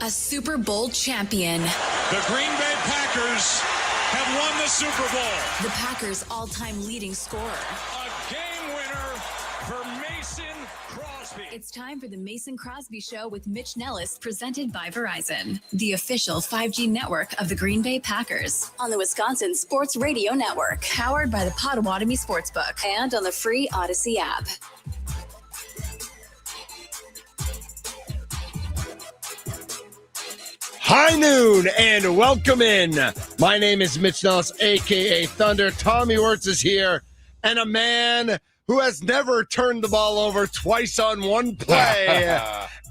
A Super Bowl champion. The Green Bay Packers have won the Super Bowl. The Packers' all-time leading scorer. A game winner for Mason Crosby. It's time for the Mason Crosby Show with Mitch Nellis, presented by Verizon, the official 5G network of the Green Bay Packers, on the Wisconsin Sports Radio Network, powered by the Potawatomi Sportsbook, and on the free Odyssey app. High noon and welcome in. My name is Mitch Nellis, a.k.a. Thunder. Tommy Wirtz is here, and a man who has never turned the ball over twice on one play,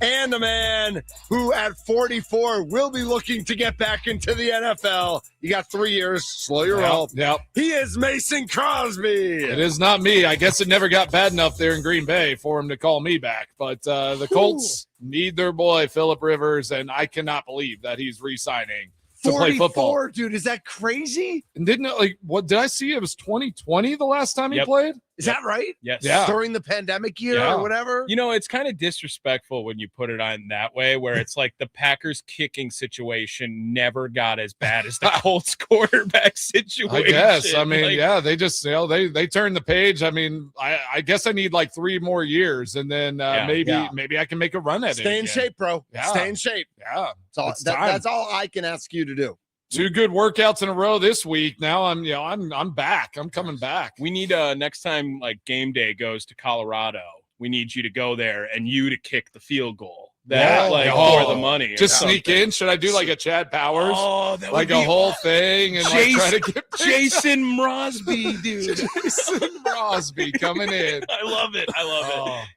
and a man who at 44 will be looking to get back into the NFL. You got 3 years. Slow your roll. Yep. He is Mason Crosby. It is not me. I guess it never got bad enough there in Green Bay for him to call me back. But the Colts need their boy, Phillip Rivers, and I cannot believe that he's re-signing to play football. Dude, is that crazy? And what did I see? It was 2020 the last time he played? Is that right? Yes. Yeah. During the pandemic year or whatever? You know, it's kind of disrespectful when you put it on that way, where it's like the Packers kicking situation never got as bad as the Colts quarterback situation. I guess. I mean, like, they just, they turned the page. I mean, I guess I need like 3 more years, and then maybe I can make a run at it. Stay in shape, bro. Yeah. Stay in shape. Yeah. That's all I can ask you to do. 2 good workouts in a row this week. Now I'm back. I'm coming back. we need next time like game day goes to Colorado, we need you to go there and you to kick the field goal. For the money. Just sneak in. Should I do like a Chad Powers? Oh, that would like be a whole thing and like try to get Jason Mrosby, dude. Jason Crosby coming in. I love it.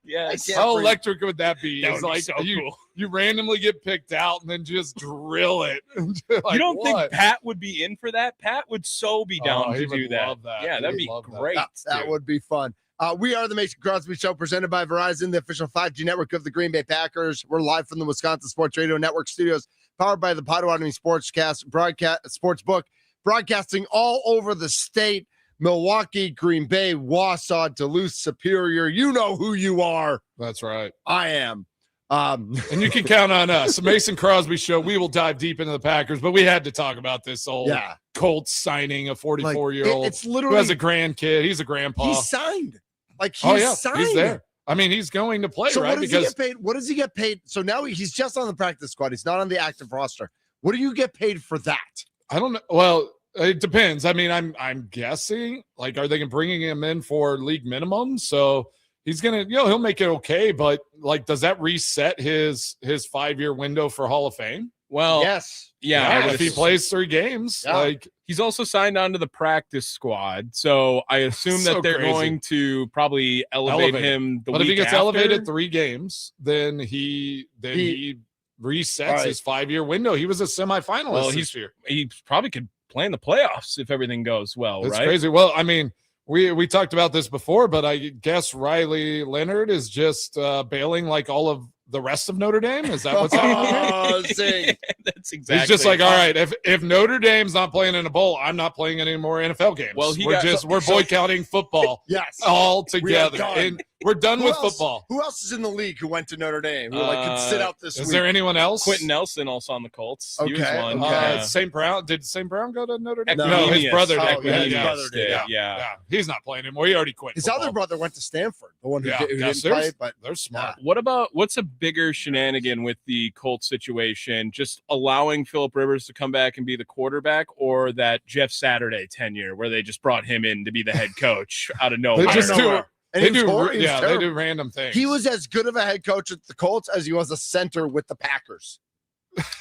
Yes. How electric would that be? That It's would be like so cool. you randomly get picked out and then just drill it. Like, you don't what? think Pat would be in for that? Pat would so be down he to would do that. love that. Yeah, He that'd would be love that. great. That would be fun. We are the Mason Crosby Show, presented by Verizon, the official 5G network of the Green Bay Packers. We're live from the Wisconsin Sports Radio Network studios, powered by the Potawatomi Sportsbook, broadcasting all over the state. Milwaukee, Green Bay, Wausau, Duluth, Superior. You know who you are. That's right. I am. And you can count on us. The Mason Crosby Show. We will dive deep into the Packers, but we had to talk about this old Colts signing a 44-year-old it's literally, who has a grandkid. He's a grandpa. He's signed. Signed. He's there. I mean, he's going to play, so right? He get paid? What does he get paid? So now he's just on the practice squad. He's not on the active roster. What do you get paid for that? I don't know. Well, it depends. I mean, I'm guessing, like, are they bringing him in for league minimum? So he's going to, he'll make it okay. But, like, does that reset his 5-year window for Hall of Fame? Well, yes. Yeah. If he plays 3 games, like, he's also signed onto the practice squad. So I assume that they're going to probably elevate him the week after. But if he gets elevated 3 games, then he resets his 5-year window. He was a semifinalist this year. He probably could play in the playoffs if everything goes well, It's right? crazy. Well, I mean, we talked about this before, but I guess Riley Leonard is just bailing like all of the rest of Notre Dame. Is that what's happening? That's exactly. He's just like, all right, if Notre Dame's not playing in a bowl, I'm not playing any more NFL games. Well, we're boycotting football. Yes, all together, and we're done with football. Who else is in the league who went to Notre Dame? Who could sit out this week? Is there anyone else? Quentin Nelson also on the Colts. Okay. He was one. St. Brown. Did St. Brown go to Notre Dame? No, his brother. His brother did. Yeah. He's not playing anymore. He already quit. His football. other brother went to Stanford. The one who didn't they're, play, but they're smart. What's a bigger shenanigan with the Colts situation? Just allowing Phillip Rivers to come back and be the quarterback, or that Jeff Saturday tenure where they just brought him in to be the head coach out of nowhere? They do random things. He was as good of a head coach at the Colts as he was a center with the Packers.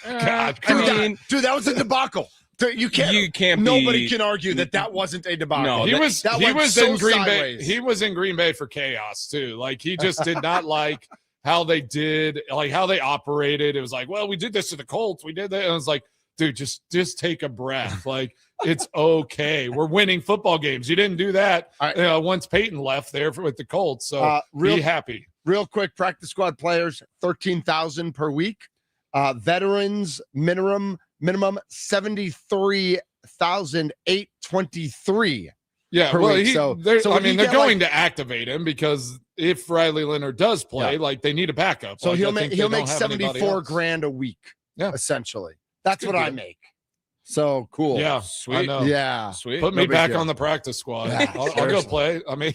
God, dude, that was a debacle. You can't. Nobody can argue that wasn't a debacle. No, he was in Green Bay. He was in Green Bay for chaos too. Like, he just did not like how they did, like how they operated. It was like, well, we did this to the Colts. We did that. And it was like, dude, just take a breath. Like, it's okay. We're winning football games. You didn't do that once Peyton left there with the Colts. So be happy. Real quick, practice squad players, 13,000 per week. Veterans minimum 73,823. Yeah, per well, week. they're going to activate him, because if Riley Leonard does play, like, they need a backup. So like, he'll make $74 grand a week. essentially. That's what I make. So cool. Yeah, Sweet. I know. Yeah. Sweet. Put me back deal. on the practice squad. Yeah, I'll go play. I mean,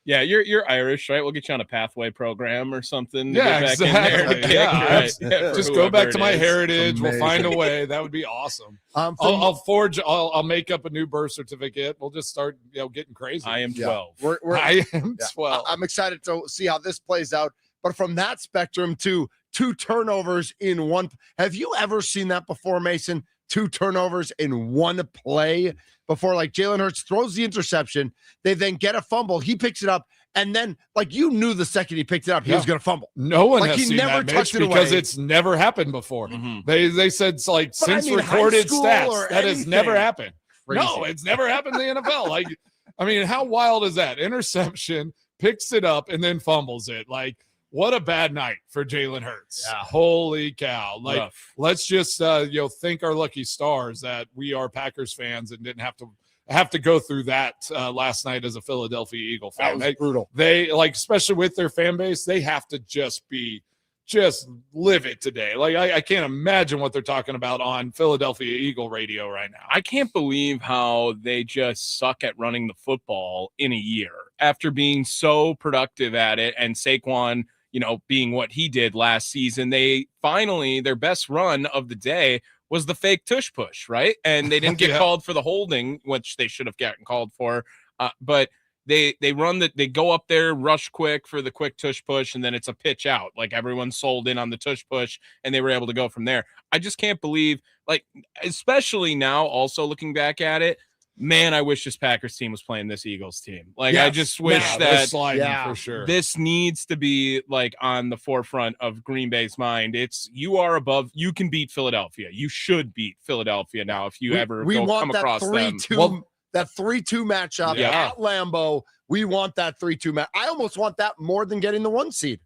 Yeah, you're Irish, right? We'll get you on a pathway program or something. To Yeah, get back in there to exactly. kick, Yeah, right? Yeah, for just go back whoever to it my is. heritage. We'll find a Amazing. way. That would be awesome. From- I'll make up a new birth certificate. We'll just start, getting crazy. I am Yeah. 12. I am Yeah. 12. I'm excited to see how this plays out. But from that spectrum to 2 turnovers in one, have you ever seen that before, Mason? 2 turnovers in one play before, like Jalen Hurts throws the interception. They then get a fumble. He picks it up. And then, like, you knew the second he picked it up, he was going to fumble. No one Like, has he seen never that, Mitch, tucked it because away. it's never happened before. Mhm. They said it's like But I since mean, high recorded school stats or that has never anything. happened. Crazy. No, it's never happened in the NFL. Like, I mean, how wild is that? Interception, picks it up, and then fumbles it. Like, what a bad night for Jalen Hurts. Yeah. Holy cow. Like, Rough. let's just thank our lucky stars that we are Packers fans and didn't have to go through that last night as a Philadelphia Eagle That fan. was brutal. They like, especially with their fan base, they have to just live it today. Like, I can't imagine what they're talking about on Philadelphia Eagle radio right now. I can't believe how they just suck at running the football in a year after being so productive at it. And Saquon, being what he did last season, they finally, their best run of the day was the fake tush push, right? And they didn't get Yeah. called for the holding, which they should have gotten called for. But they go up there, rush quick for the quick tush push, and then it's a pitch out. Like, everyone's sold in on the tush push, and they were able to go from there. I just can't believe, like, especially now, also looking back at it, man, I wish this Packers team was playing this Eagles team. Like, I Yes. just wish Yeah, they're that sliding yeah, for sure. this needs to be like on the forefront of Green Bay's mind. It's, you are above, you can beat Philadelphia. You should beat Philadelphia now if you ever come across them. 3-2, that 3-2 matchup Yeah. at Lambeau. We want that 3-2 match. I almost want that more than getting the 1 seed.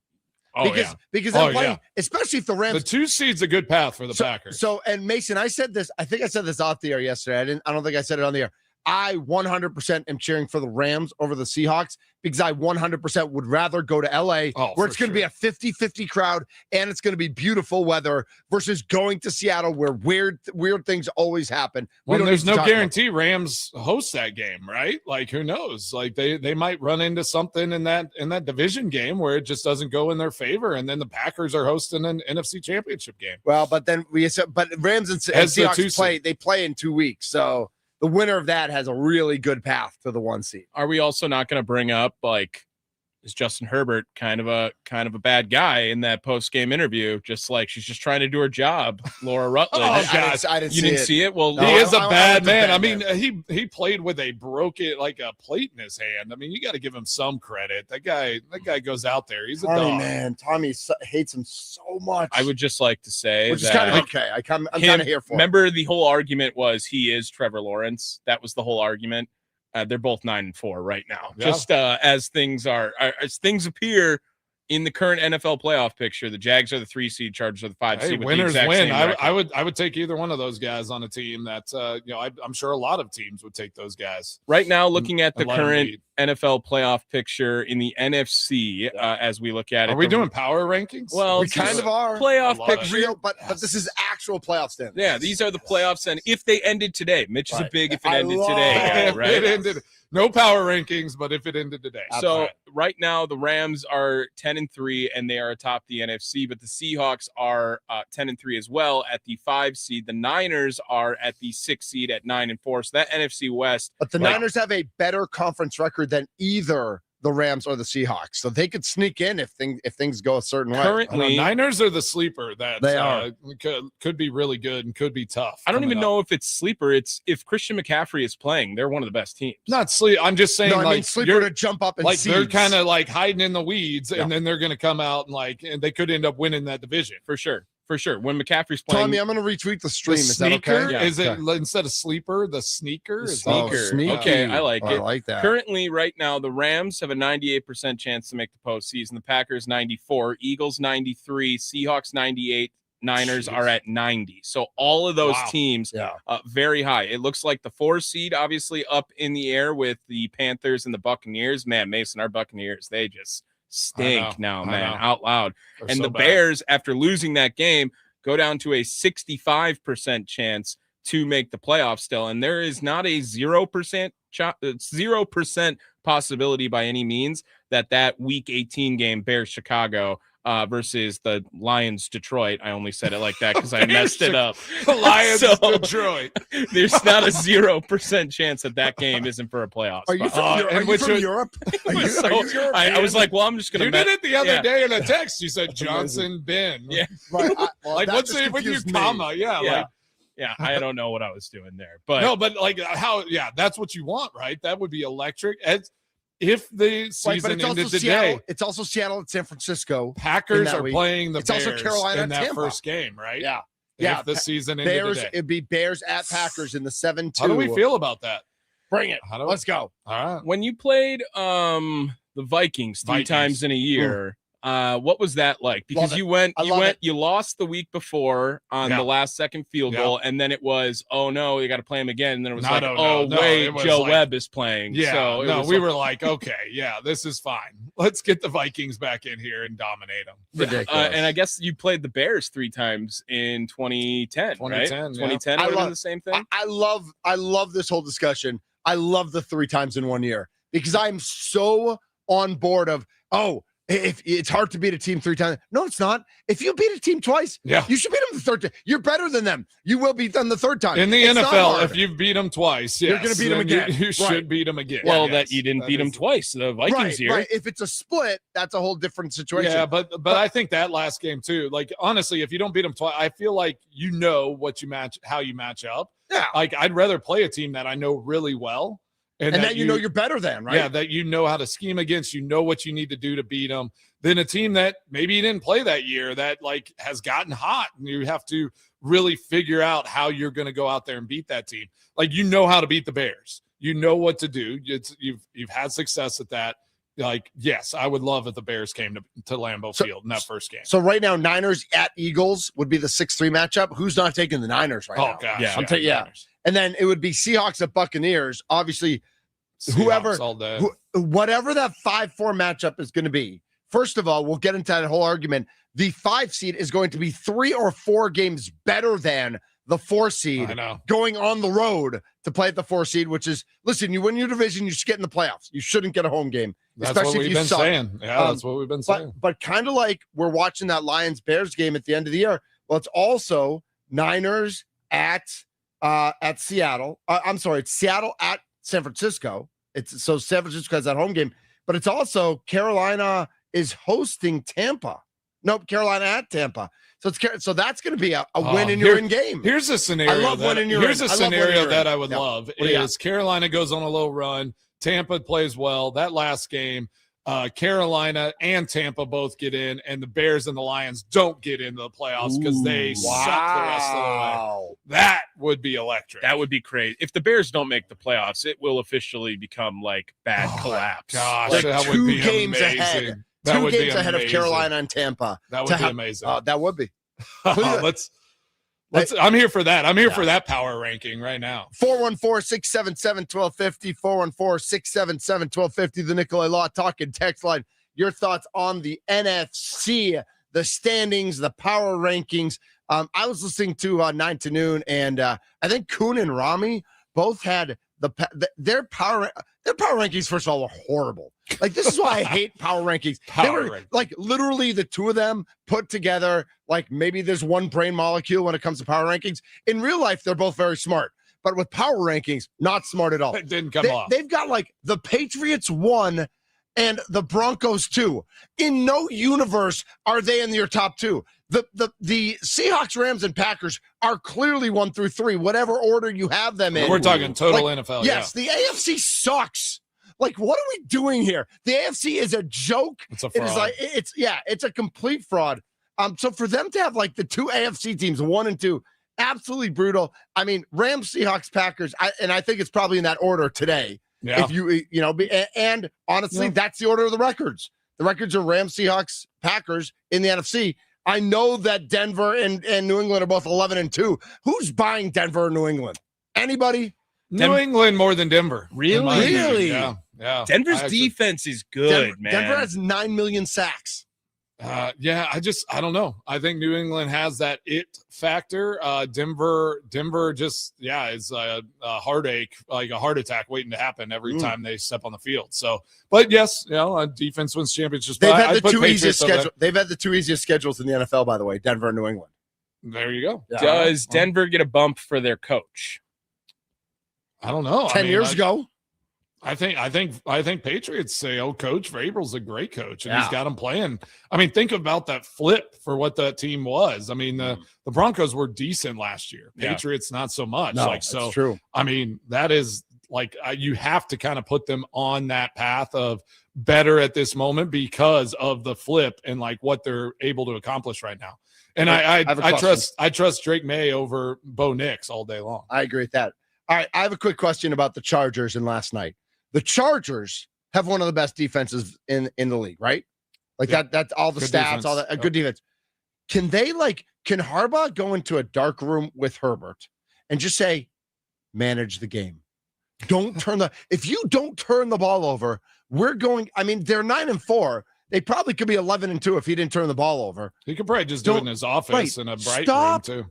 Because I'm playing, especially if the Rams. The 2 seed's a good path for the Packers. So, and Mason, I said this. I think I said this off the air yesterday. I don't think I said it on the air. I 100% am cheering for the Rams over the Seahawks because I 100% would rather go to LA where it's going to be a 50-50 crowd and it's going to be beautiful weather versus going to Seattle where weird things always happen. Well, there's no guarantee Rams host that game, right? Like, who knows? Like, they might run into something in that division game where it just doesn't go in their favor, and then the Packers are hosting an NFC Championship game. Well, but then but Rams and Seahawks play in 2 weeks, so the winner of that has a really good path to the 1 seed. Are we also not going to bring up, like, is Justin Herbert kind of a bad guy in that post-game interview? Just like, she's just trying to do her job, Laura Rutledge. I didn't You didn't see it? Well, No, He is a I bad was a man. bad I mean, man. he played with a plate in his hand. I mean, you got to give him some credit. That guy goes out there. He's a dog. Man, Tommy hates him so much. I would just like to say which is that, kind of okay. I'm kind of here for it. remember, the whole argument was he is Trevor Lawrence. That was the whole argument. They're both 9-4 right now. Yeah. Just as things appear in the current NFL playoff picture, the Jags are the 3 seed, Chargers are the 5 seed. With Winners the exact win. same I record. would take either one of those guys on a team that I'm sure a lot of teams would take those guys. Right now, looking at the and let 'em current lead. NFL playoff picture in the NFC, as we look at it, Are we doing power rankings? Well, We this kind is of are. playoff I love it. picture. Real, but this is actual playoff standings. Yeah, these are the playoffs, and if they ended today, Mitch is a Right. big if it I ended love today guy, it. If right? it ended, no power rankings, but if it ended today. So right now, the Rams are 10-3, and they are atop the NFC. But the Seahawks are 10-3 as well at the 5 seed. The Niners are at the 6 seed at 9-4. So that NFC West. But the Like- Niners have a better conference record than either the Rams or the Seahawks, so they could sneak in if things go a certain way. I don't know, Currently, Niners are the sleeper that They are. could be really good and could be tough. I don't even coming know up. if it's sleeper. It's if Christian McCaffrey is playing, they're one of the best teams. Not sleep. I'm just saying, No, I mean like sleeper you're to jump up and like they're seeds. kind of like hiding in the weeds, Yeah. and then they're going to come out and they could end up winning that division. For sure. When McCaffrey's playing, Tommy, I'm going to retweet the stream. The Is that sneaker okay? Yeah. is it Okay. instead of sleeper? The sneaker. The Is sneaker. Oh, sneaky. Okay, I like I it. like that. Currently, right now, the Rams have a 98% chance to make the postseason. The Packers 94, Eagles 93, Seahawks 98, Niners Jeez. are at 90. So all of those Wow. teams Yeah. very high. It looks like the 4 seed obviously up in the air with the Panthers and the Buccaneers. Man, Mason, our Buccaneers, they just stink now, I man, know. out loud. They're And so the bad. Bears, after losing that game, go down to a 65% chance to make the playoffs still. And there is not a 0% possibility by any means that week 18 game Bears Chicago versus the Lions Detroit. I only said it like that because I messed it up. The Lions Detroit. There's not a 0% chance that game isn't for a playoff Are you spot. from, Europe? I was like, well, I'm just going to. You did it the other day in a text. You said Johnson Ben. Yeah. Right. Like what's it with your comma? Yeah. Yeah, I don't know what I was doing there, but no, but like how? Yeah, that's what you want, right? That would be electric. If the season ended today, it's also Seattle and San Francisco. Packers are playing the it's Bears also Carolina in that Tampa. First game, right? Yeah. If the season ended Bears, today. it'd be Bears at Packers in the 7-2. How do we feel about that? Bring it. Let's go. All right. When you played the Vikings three times in a year, what was that like? Because you lost the week before on the last second field goal, and then it was, oh no, you got to play him again. And then it was Joe Webb is playing. Yeah, so we were like, okay, yeah, this is fine. Let's get the Vikings back in here and dominate them. Ridiculous. And I guess you played the Bears 3 times in 2010, right? 2010 would have been the same thing. I love this whole discussion. I love the 3 times in 1 year because I'm so on board of, if it's hard to beat a team 3 times. No, it's not. If you beat a team twice, you should beat them the 3rd time. You're better than them. You will beat them the 3rd time. In the NFL, if you've beat them twice, you're going to beat them again. You should beat them again. Well, that you didn't beat them twice. The Vikings here. Right. If it's a split, that's a whole different situation. Yeah, but I think that last game too. Like honestly, if you don't beat them twice, I feel like you know how you match up. Yeah. Like I'd rather play a team that I know really well. And that you know you're better than, right? Yeah, that you know how to scheme against, you know what you need to do to beat them, than a team that maybe you didn't play that year that like has gotten hot and you have to really figure out how you're going to go out there and beat that team. Like you know how to beat the Bears. You know what to do. You've had success at that. Like, yes, I would love if the Bears came to Lambeau Field in that first game. So right now, Niners at Eagles would be the 6-3 matchup. Who's not taking the Niners right now? Oh, gosh. Yeah. And then it would be Seahawks at Buccaneers. Obviously, whatever that 5-4 matchup is going to be. First of all, we'll get into that whole argument. The 5 seed is going to be 3 or 4 games better than the 4 seed going on the road to play at the 4 seed, which is, listen, you win your division, you should get in the playoffs. You shouldn't get a home game, especially if you suck. Saying. Yeah, that's what we've been saying. But kind of like we're watching that Lions-Bears game at the end of the year. Well, it's also Niners at Seattle. It's Seattle at San Francisco. So San Francisco has that home game, but it's also Carolina is hosting Tampa. Nope, Carolina at Tampa. So that's going to be a win in your in game. Here's a scenario. I love winning your Here's a scenario that I would love is Carolina goes on a little run. Tampa plays well. That last game, Carolina and Tampa both get in, and the Bears and the Lions don't get into the playoffs because they suck the rest of the way. That would be electric. That would be great. If the Bears don't make the playoffs, it will officially become like bad collapse. Gosh, like that would be amazing. Ahead. 2 games ahead of Carolina and Tampa. That would be amazing. That would be. Let's. I'm here for that. I'm here for that power ranking right now. 414-677-1250. 414-677-1250. The Nikolai Law talking text line. Your thoughts on the NFC, the standings, the power rankings. I was listening to 9 to Noon, and I think Kuhn and Rami both had their power rankings. First of all, were horrible. Like, this is why I hate power rankings. They were like literally the two of them put together. Like, maybe there's one brain molecule when it comes to power rankings. In real life, they're both very smart, but with power rankings, not smart at all. It didn't come off. They've got like the Patriots 1 and the Broncos 2. In no universe are they in your top 2. The Seahawks, Rams, and Packers are clearly 1 through 3, whatever order you have them in. We're talking total NFL. Yes, the AFC sucks. Like, what are we doing here? The AFC is a joke. It's a fraud. It's a complete fraud. So for them to have like the 2 AFC teams, 1 and 2, absolutely brutal. I mean, Rams, Seahawks, Packers, I think it's probably in that order today. Yeah. If and honestly, that's the order of the records. The records are Rams, Seahawks, Packers in the NFC. I know that Denver and New England are both 11 and 2. Who's buying Denver or New England? Anybody? New England more than Denver. Really? Yeah. Denver's defense is good, man. Denver has 9 million sacks. Yeah, I don't know. I think New England has that it factor. Denver just, is a heartache, like a heart attack waiting to happen every time they step on the field. So, but yes, defense wins championships. They've had the two easiest schedules. They've had the two easiest schedules in the NFL, by the way, Denver and New England. There you go. Yeah. Does Denver get a bump for their coach? I don't know. 10 years ago. I think Patriots say, Coach Vrabel's a great coach, and he's got him playing. I mean, think about that flip for what that team was. I mean, the Broncos were decent last year. Patriots not so much. No, that's true. I mean, that is like you have to kind of put them on that path of better at this moment because of the flip and like what they're able to accomplish right now. And I trust Drake May over Bo Nix all day long. I agree with that. All right, I have a quick question about the Chargers and last night. The Chargers have one of the best defenses in the league, right? Like that's all the good stats, defense. All that, a good defense. Can Harbaugh go into a dark room with Herbert and just say, manage the game? If you don't turn the ball over, they're 9-4. They probably could be 11-2 if he didn't turn the ball over. He could probably just do it in his office in a bright room too.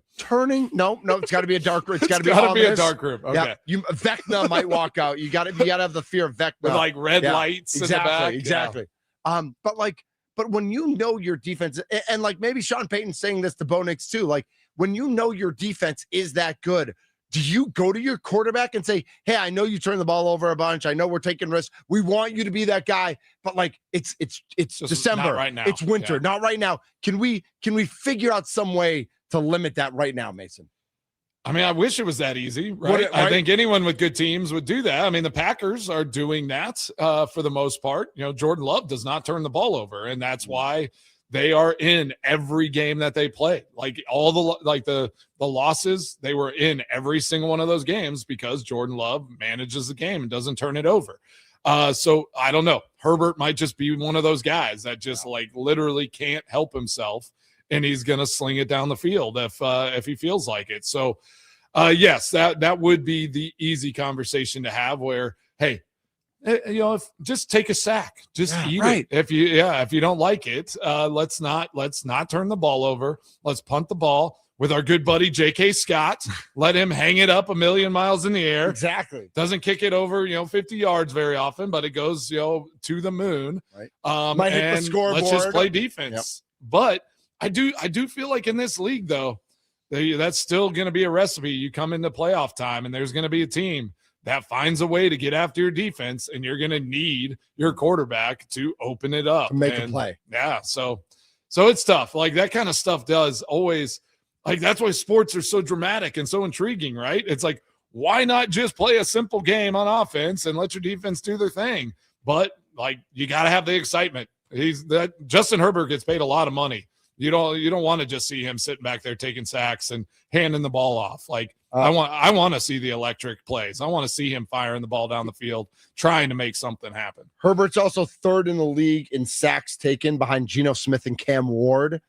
No, it's got to be a dark room. It's got to be a dark room. Okay. Yeah, Vecna might walk out. You got to have the fear of Vecna with like red lights in the back. Exactly. Yeah. But when you know your defense, and like maybe Sean Payton's saying this to Bo Nix too, like when you know your defense is that good, do you go to your quarterback and say, hey, I know you turn the ball over a bunch. I know we're taking risks. We want you to be that guy. But like it's December. Not right now. It's winter. Yeah. Not right now. Can we figure out some way to limit that right now, Mason? I mean, I wish it was that easy, right? I think anyone with good teams would do that. I mean, the Packers are doing that for the most part. Jordan Love does not turn the ball over, and that's why they are in every game that they play. Like all the losses, they were in every single one of those games because Jordan Love manages the game and doesn't turn it over. So I don't know. Herbert might just be one of those guys that just like literally can't help himself, and he's going to sling it down the field if he feels like it. So yes, that would be the easy conversation to have where, hey, just take a sack, just eat it. If you don't like it, let's not turn the ball over. Let's punt the ball with our good buddy J.K. Scott. Let him hang it up a million miles in the air. Exactly. Doesn't kick it over 50 yards very often, but it goes to the moon. Right. Might hit the scoreboard. Let's just play defense. Yep. But I do feel like in this league though, that's still going to be a recipe. You come into playoff time and there's going to be a team that finds a way to get after your defense, and you're going to need your quarterback to open it up. To make a play. Yeah, so it's tough. Like, that kind of stuff does always – like, that's why sports are so dramatic and so intriguing, right? It's like, why not just play a simple game on offense and let your defense do their thing? But, like, you got to have the excitement. Justin Herbert gets paid a lot of money. You don't want to just see him sitting back there taking sacks and handing the ball off. Like, I want to see the electric plays. I want to see him firing the ball down the field, trying to make something happen. Herbert's also third in the league in sacks taken behind Geno Smith and Cam Ward.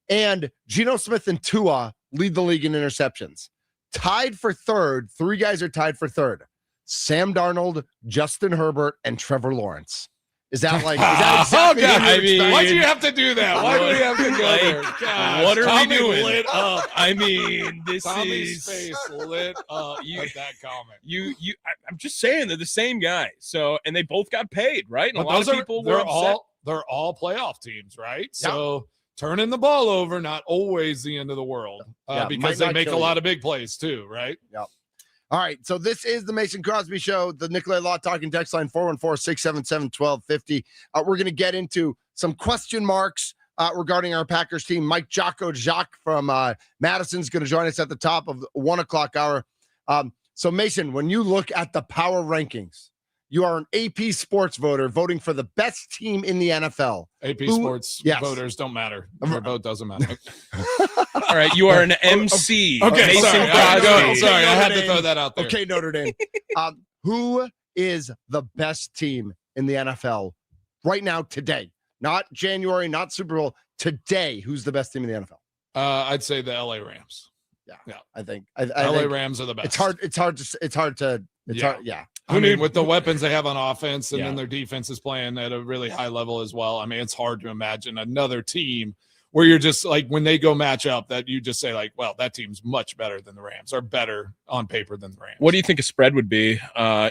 And Geno Smith and Tua lead the league in interceptions. Tied for third. Three guys are tied for third. Sam Darnold, Justin Herbert, and Trevor Lawrence. Is that exactly why do you have to do that? Why do we have to go there? Gosh, what are we doing? Lit up. I mean, Tommy's face lit up with that comment. I'm just saying they're the same guy. So, and they both got paid, right? And but a lot of people were upset. They're all playoff teams, right? Yeah. So turning the ball over, not always the end of the world, because they make a lot of big plays too, right? Yep. All right, so this is the Mason Crosby Show, the Nicolay Law Talking text line 414-677-1250. We're going to get into some question marks regarding our Packers team. Mike Jocko from Madison's going to join us at the top of the 1 o'clock hour. So, Mason, when you look at the power rankings, you are an AP Sports voter voting for the best team in the NFL. AP Sports voters don't matter. Their vote doesn't matter. All right, you are an MC. Okay, Mason sorry, I had to throw that out there. Okay, Notre Dame. Who is the best team in the NFL right now, today? Not January, not Super Bowl. Today, who's the best team in the NFL? I'd say the LA Rams. Yeah. I think LA Rams are the best. It's hard to. I mean, with the weapons they have on offense, and then their defense is playing at a really high level as well. I mean, it's hard to imagine another team where you're just like, when they go match up, that you just say like, well, that team's much better than the Rams, or better on paper than the Rams. What do you think a spread would be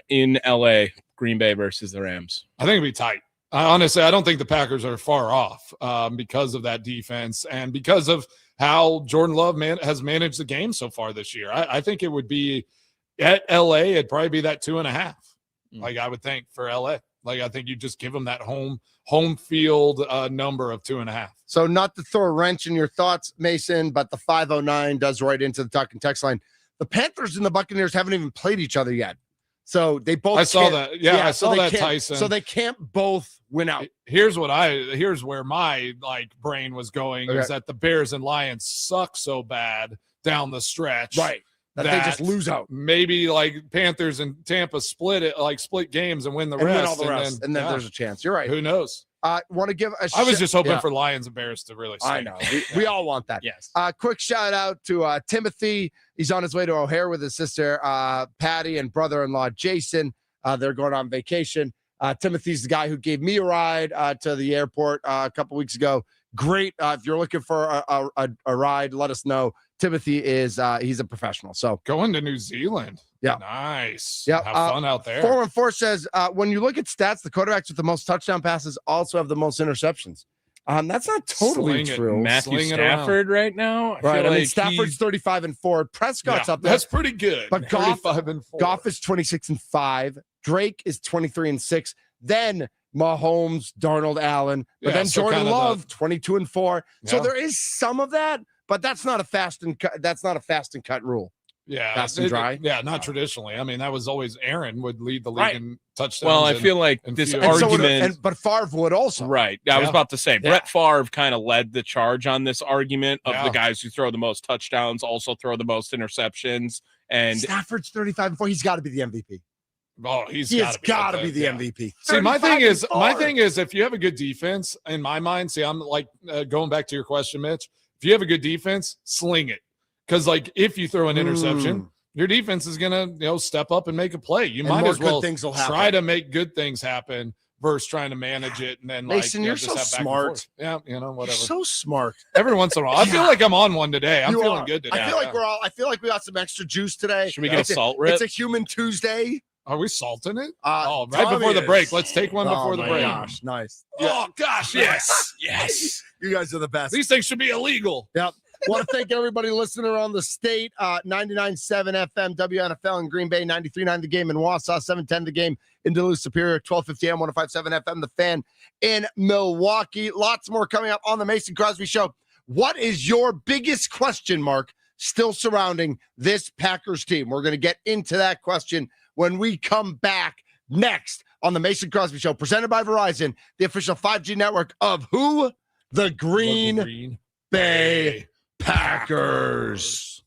in LA, Green Bay versus the Rams? I think it'd be tight. Honestly, I don't think the Packers are far off because of that defense and because of how Jordan Love has managed the game so far this year. I think it would be at LA, it'd probably be that 2.5. Like I would think for LA. Like I think you just give them that home field number of 2.5. So not to throw a wrench in your thoughts, Mason, but the 509 does right into the talk and text line. The Panthers and the Buccaneers haven't even played each other yet. So they both. I saw that. Yeah, I saw that, Tyson. So they can't both win out. Here's where my brain was going, is that the Bears and Lions suck so bad down the stretch. Right. That they just lose out. Maybe Panthers and Tampa split games and win the rest. Win all the rest. And then there's a chance. You're right. Who knows? Want to give I was just hoping for Lions and Bears to really stay. I know. We all want that. Yes. Quick shout out to Timothy. He's on his way to O'Hare with his sister, Patty, and brother-in-law, Jason. They're going on vacation. Timothy's the guy who gave me a ride to the airport a couple weeks ago. Great. If you're looking for a ride, let us know. Timothy is he's a professional. So going to New Zealand. Yeah. Nice. Yeah. Have fun out there. 414 says when you look at stats, the quarterbacks with the most touchdown passes also have the most interceptions. That's not totally true. Matthew Stafford right now. I mean, Stafford's 35-4. Prescott's up there. That's pretty good. But Goff is 26-5. Drake is 23-6. Then Mahomes, Darnold, Allen. But then Jordan Love, 22-4. Yeah. So there is some of that, but that's not a fast and cut rule. Yeah, fast and dry. Not traditionally. I mean, that was always Aaron would lead the league in touchdowns. Well, I feel like this argument, but Favre would also. Right. I was about to say Brett Favre kind of led the charge on this argument of the guys who throw the most touchdowns also throw the most interceptions. And Stafford's 35-4. He's got to be the MVP. Oh, he's got to be the MVP. See, my thing is, if you have a good defense, in my mind, I'm like going back to your question, Mitch. If you have a good defense, sling it. Because, if you throw an interception, your defense is going to, step up and make a play. You might as well try to make good things happen versus trying to manage it. And then, Mason, you're so smart. Yeah, whatever. You're so smart. Every once in a while. I feel like I'm on one today. I'm feeling good today. I feel like we got some extra juice today. Should we get a salt rip? It's a human Tuesday. Are we salting it? Right before the break. Let's take one before the break. Gosh, nice. Oh, gosh, yes. Yes. You guys are the best. These things should be illegal. Yep. Want to thank everybody listening around the state. 99.7 FM, WNFL in Green Bay, 93.9 The Game in Wausau, 710 The Game in Duluth, Superior, 1250 AM, 105.7 FM, The Fan in Milwaukee. Lots more coming up on the Mason Crosby Show. What is your biggest question mark still surrounding this Packers team? We're going to get into that question when we come back next on the Mason Crosby Show, presented by Verizon, the official 5G network of who? The Green Bay Packers.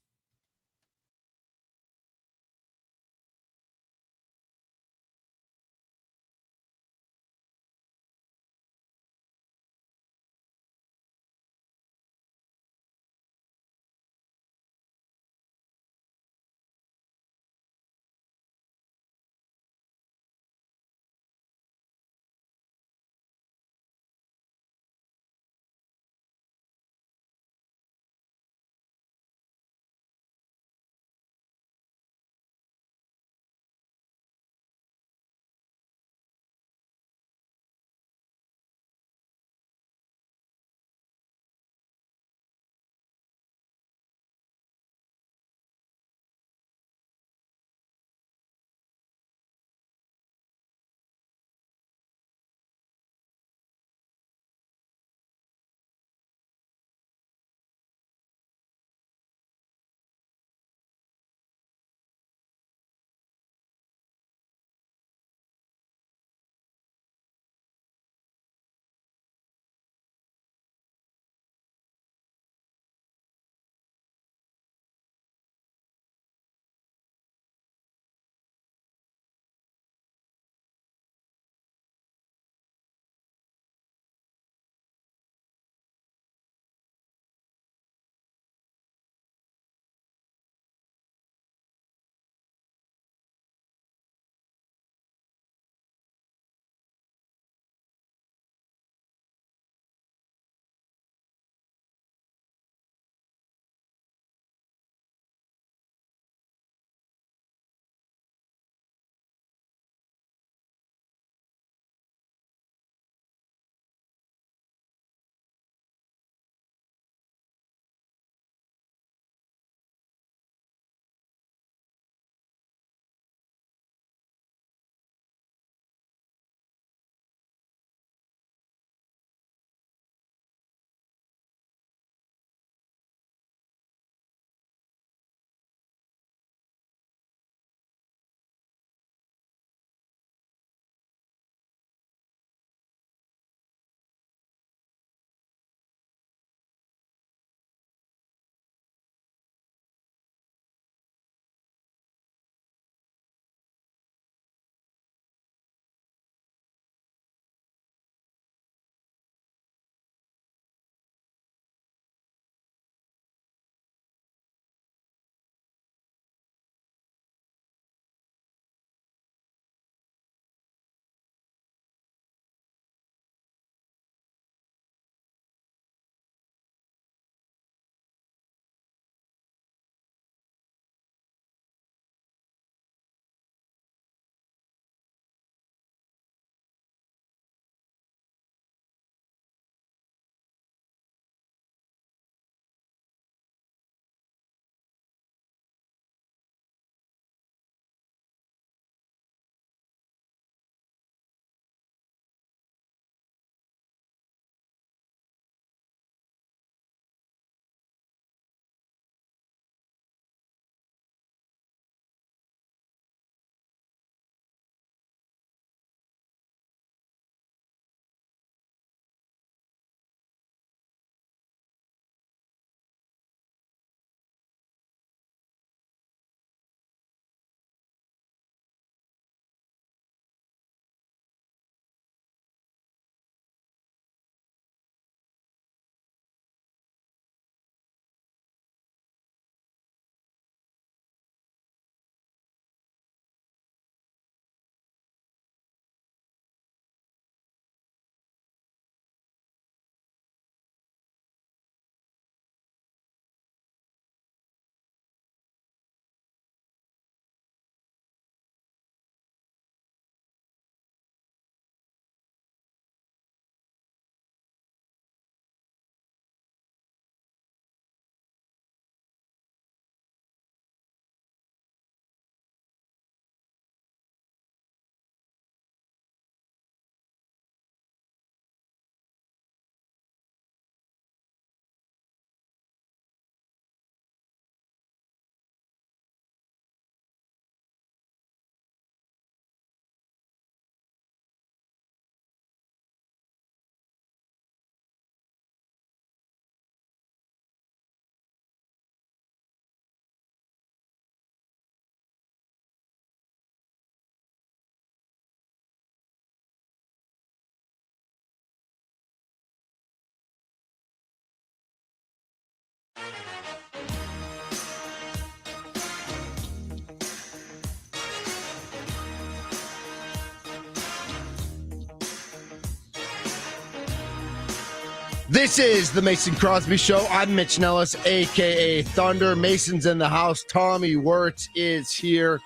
This is the Mason Crosby Show. I'm Mitch Nellis, a.k.a. Thunder. Mason's in the house. Tommy Wirtz is here.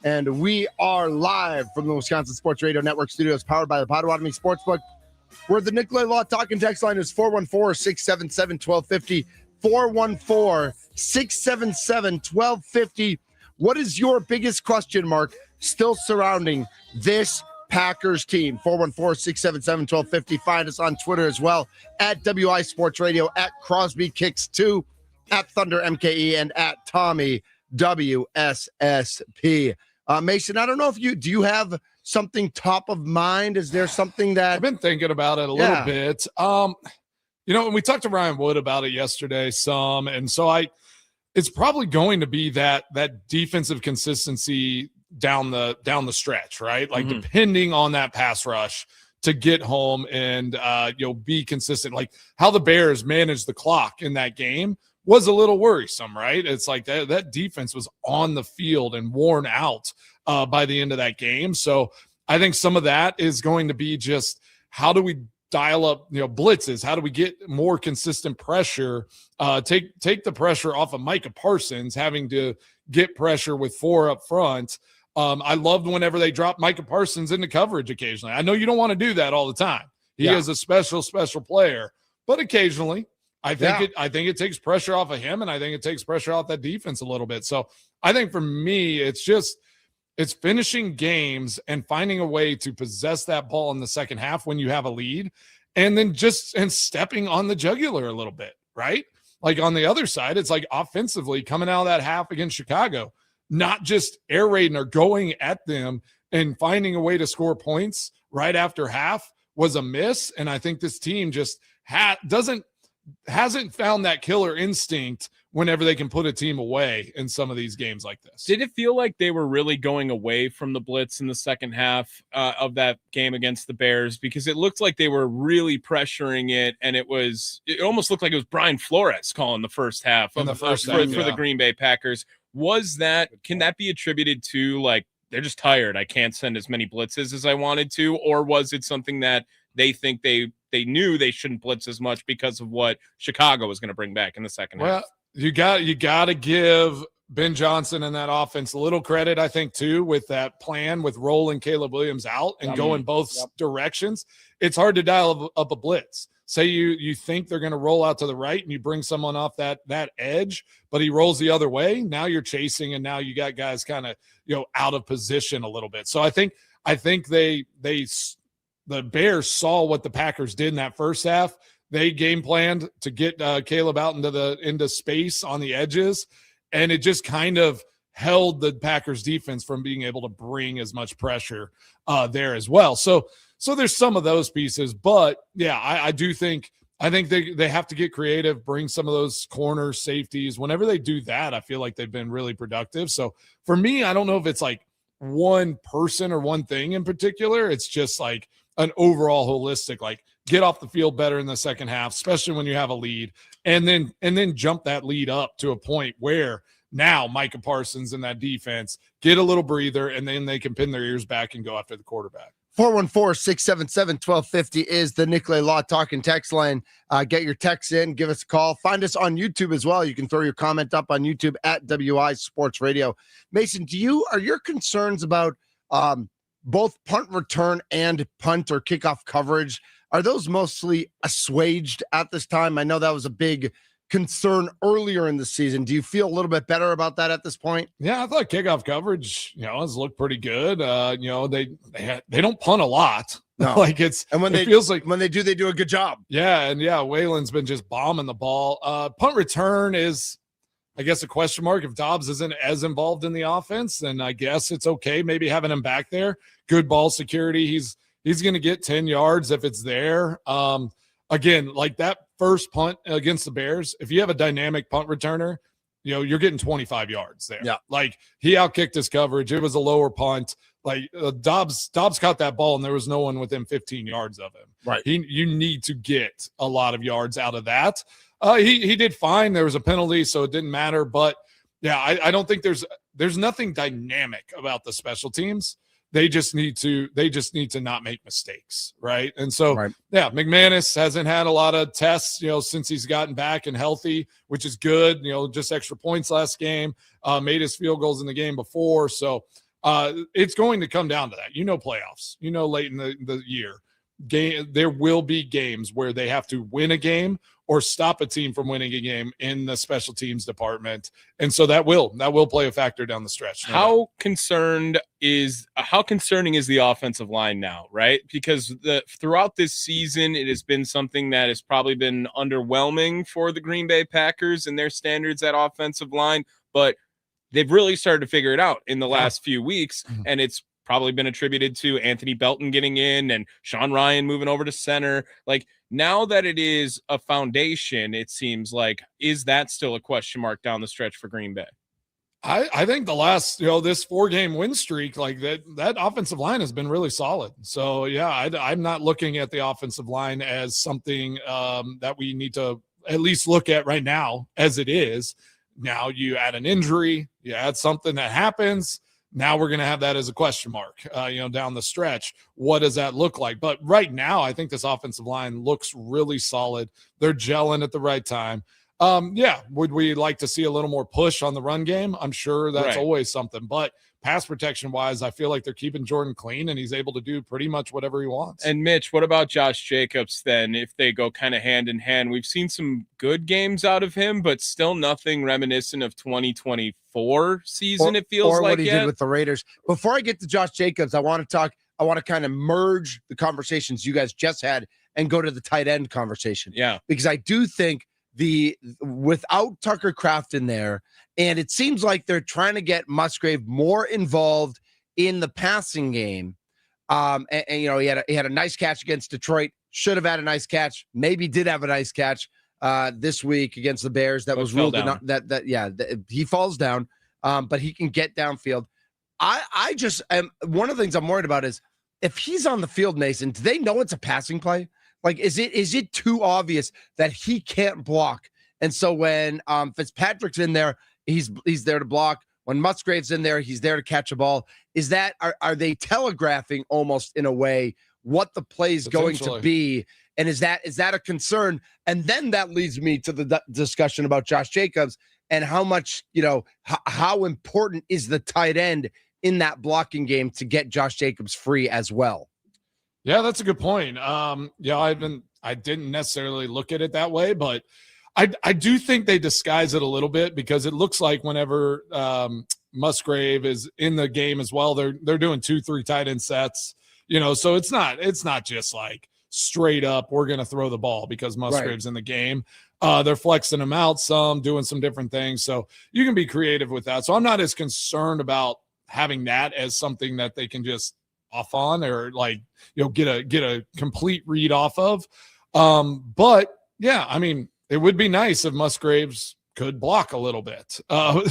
And we are live from the Wisconsin Sports Radio Network studios, powered by the Potawatomi Sportsbook, where the Nicolay Law Talk and Text line is 414-677-1250, 414-677-1250. What is your biggest question mark still surrounding this Packers team? 414-677-1250. Find us on Twitter as well, at WI Sports Radio, at Crosby Kicks 2, at Thunder MKE, and at Tommy WSSP. Mason, I don't know if do you have something top of mind? Is there something that I've been thinking about it a little bit? And we talked to Ryan Wood about it yesterday some, and so it's probably going to be that defensive consistency down the stretch, right? Like depending on that pass rush to get home and be consistent. Like how the Bears managed the clock in that game was a little worrisome, right? It's like that defense was on the field and worn out by the end of that game. So I think some of that is going to be just how do we dial up, blitzes? How do we get more consistent pressure? Take the pressure off of Micah Parsons having to get pressure with 4 up front. I loved whenever they dropped Micah Parsons into coverage occasionally. I know you don't want to do that all the time. He is a special player, but occasionally I think it takes pressure off of him, and I think it takes pressure off that defense a little bit. So I think for me, it's finishing games and finding a way to possess that ball in the second half when you have a lead, and then stepping on the jugular a little bit, right? Like on the other side, it's like offensively coming out of that half against Chicago, not just air raiding or going at them and finding a way to score points right after half was a miss. And I think this team just hasn't found that killer instinct whenever they can put a team away in some of these games like this. Did it feel like they were really going away from the blitz in the second half of that game against the Bears? Because it looked like they were really pressuring it, and it almost looked like it was Brian Flores calling the first half for the Green Bay Packers. Can that be attributed to like they're just tired, I can't send as many blitzes as I wanted to, or was it something that they think they knew they shouldn't blitz as much because of what Chicago was going to bring back in the second half? You got to give Ben Johnson and that offense a little credit, I think, too, with that plan with rolling Caleb Williams out and going both directions. It's hard to dial up a blitz. Say you think they're going to roll out to the right and you bring someone off that edge, but he rolls the other way. Now you're chasing, and now you got guys kind of out of position a little bit. So I think the Bears saw what the Packers did in that first half. They game planned to get Caleb out into space on the edges, and it just kind of held the Packers defense from being able to bring as much pressure there as well. So there's some of those pieces, but yeah, I think they have to get creative, bring some of those corner safeties. Whenever they do that, I feel like they've been really productive. So for me, I don't know if it's like one person or one thing in particular. It's just like an overall holistic, like get off the field better in the second half, especially when you have a lead, and then jump that lead up to a point where now Micah Parsons and that defense get a little breather, and then they can pin their ears back and go after the quarterback. 414-677-1250 is the Nicolay Law Talk and Text line. Get your texts in, give us a call. Find us on YouTube as well. You can throw your comment up on YouTube at WI Sports Radio. Mason, are your concerns about both punt return and punt or kickoff coverage, are those mostly assuaged at this time? I know that was a big concern earlier in the season. Do you feel a little bit better about that at this point? Yeah, I thought kickoff coverage, has looked pretty good. They don't punt a lot. No. Like when they do a good job. Yeah, and Waylon's been just bombing the ball. Punt return is, I guess, a question mark. If Dobbs isn't as involved in the offense, then I guess it's okay maybe having him back there. Good ball security. He's going to get 10 yards if it's there. Again, like that first punt against the Bears, if you have a dynamic punt returner, you're getting 25 yards there. Yeah. Like he outkicked his coverage. It was a lower punt. Like Dobbs caught that ball and there was no one within 15 yards of him. Right. You need to get a lot of yards out of that. He did fine. There was a penalty, so it didn't matter. But yeah, I don't think there's nothing dynamic about the special teams. They just need to not make mistakes, right? And so, yeah, McManus hasn't had a lot of tests, since he's gotten back and healthy, which is good. Just extra points last game, made his field goals in the game before. So it's going to come down to that. Playoffs, late in the year. There will be games where they have to win a game or stop a team from winning a game in the special teams department, and so that will play a factor down the stretch. How concerning is the offensive line now, right? Because throughout this season, it has been something that has probably been underwhelming for the Green Bay Packers and their standards at offensive line, but they've really started to figure it out in the last few weeks, and it's probably been attributed to Anthony Belton getting in and Sean Ryan moving over to center. Like, now that it is a foundation, it seems like, is that still a question mark down the stretch for Green Bay? I think the last, this 4-game win streak, like that offensive line has been really solid. So yeah, I'm not looking at the offensive line as something that we need to at least look at right now as it is. Now you add an injury, you add something that happens. Now we're going to have that as a question mark, down the stretch. What does that look like? But right now, I think this offensive line looks really solid. They're gelling at the right time. Would we like to see a little more push on the run game? I'm sure that's always something. But pass protection-wise, I feel like they're keeping Jordan clean, and he's able to do pretty much whatever he wants. And, Mitch, what about Josh Jacobs then, if they go kind of hand in hand? We've seen some good games out of him, but still nothing reminiscent of 2024 season, it feels like. Or what he did with the Raiders. Before I get to Josh Jacobs, I want to kind of merge the conversations you guys just had and go to the tight end conversation. Yeah. Because I do think without Tucker Kraft in there, and it seems like they're trying to get Musgrave more involved in the passing game. And he had a nice catch against Detroit. Should have had a nice catch. Maybe did have a nice catch this week against the Bears. That was ruled he falls down, but he can get downfield. I just am. One of the things I'm worried about is if he's on the field, Mason, do they know it's a passing play? Like, is it too obvious that he can't block? And so when Fitzpatrick's in there, he's there to block. When Musgrave's in there, he's there to catch a ball. Are they telegraphing almost in a way what the play is going to be? And is that a concern? And then that leads me to the discussion about Josh Jacobs and how much, how important is the tight end in that blocking game to get Josh Jacobs free as well? Yeah, that's a good point. I didn't necessarily look at it that way, but I do think they disguise it a little bit because it looks like whenever Musgrave is in the game as well, they're doing 2-3 tight end sets, so it's not just like straight up, we're going to throw the ball because Musgrave's in the game. They're flexing him out some, doing some different things. So you can be creative with that. So I'm not as concerned about having that as something that they can just off on or get a complete read off of. But yeah, I mean, it would be nice if Musgraves could block a little bit.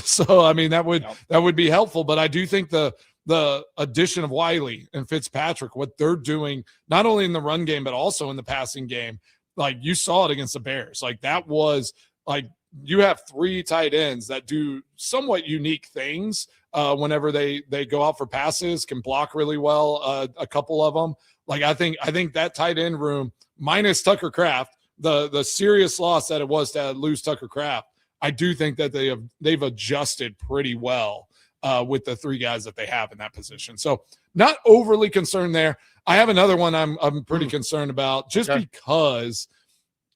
So, I mean, that would be helpful. But I do think the addition of Wiley and Fitzpatrick, what they're doing, not only in the run game, but also in the passing game, like you saw it against the Bears. Like that was like you have 3 tight ends that do somewhat unique things whenever they go out for passes, can block really well, a couple of them. Like I think that tight end room, minus Tucker Kraft, the serious loss that it was to lose Tucker Kraft, I do think that they've adjusted pretty well with the 3 guys that they have in that position. So not overly concerned there. I have another one I'm pretty concerned about just because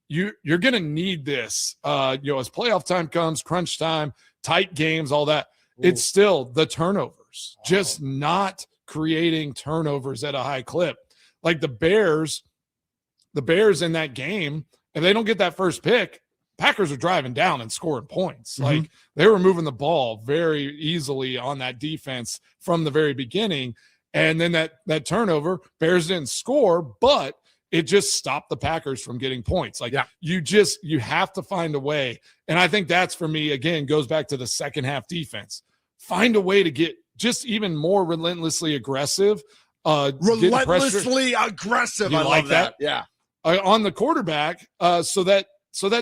you're going to need this, as playoff time comes, crunch time, tight games, all that. It's still the turnovers, just not creating turnovers at a high clip. Like the Bears in that game, if they don't get that first pick, Packers are driving down and scoring points. Mm-hmm. Like they were moving the ball very easily on that defense from the very beginning. And then that turnover, Bears didn't score, but it just stopped the Packers from getting points. Like you have to find a way. And I think that's, for me, again, goes back to the second half defense. Find a way to get just even more relentlessly aggressive. Relentlessly aggressive. I love that. Yeah. On the quarterback, so that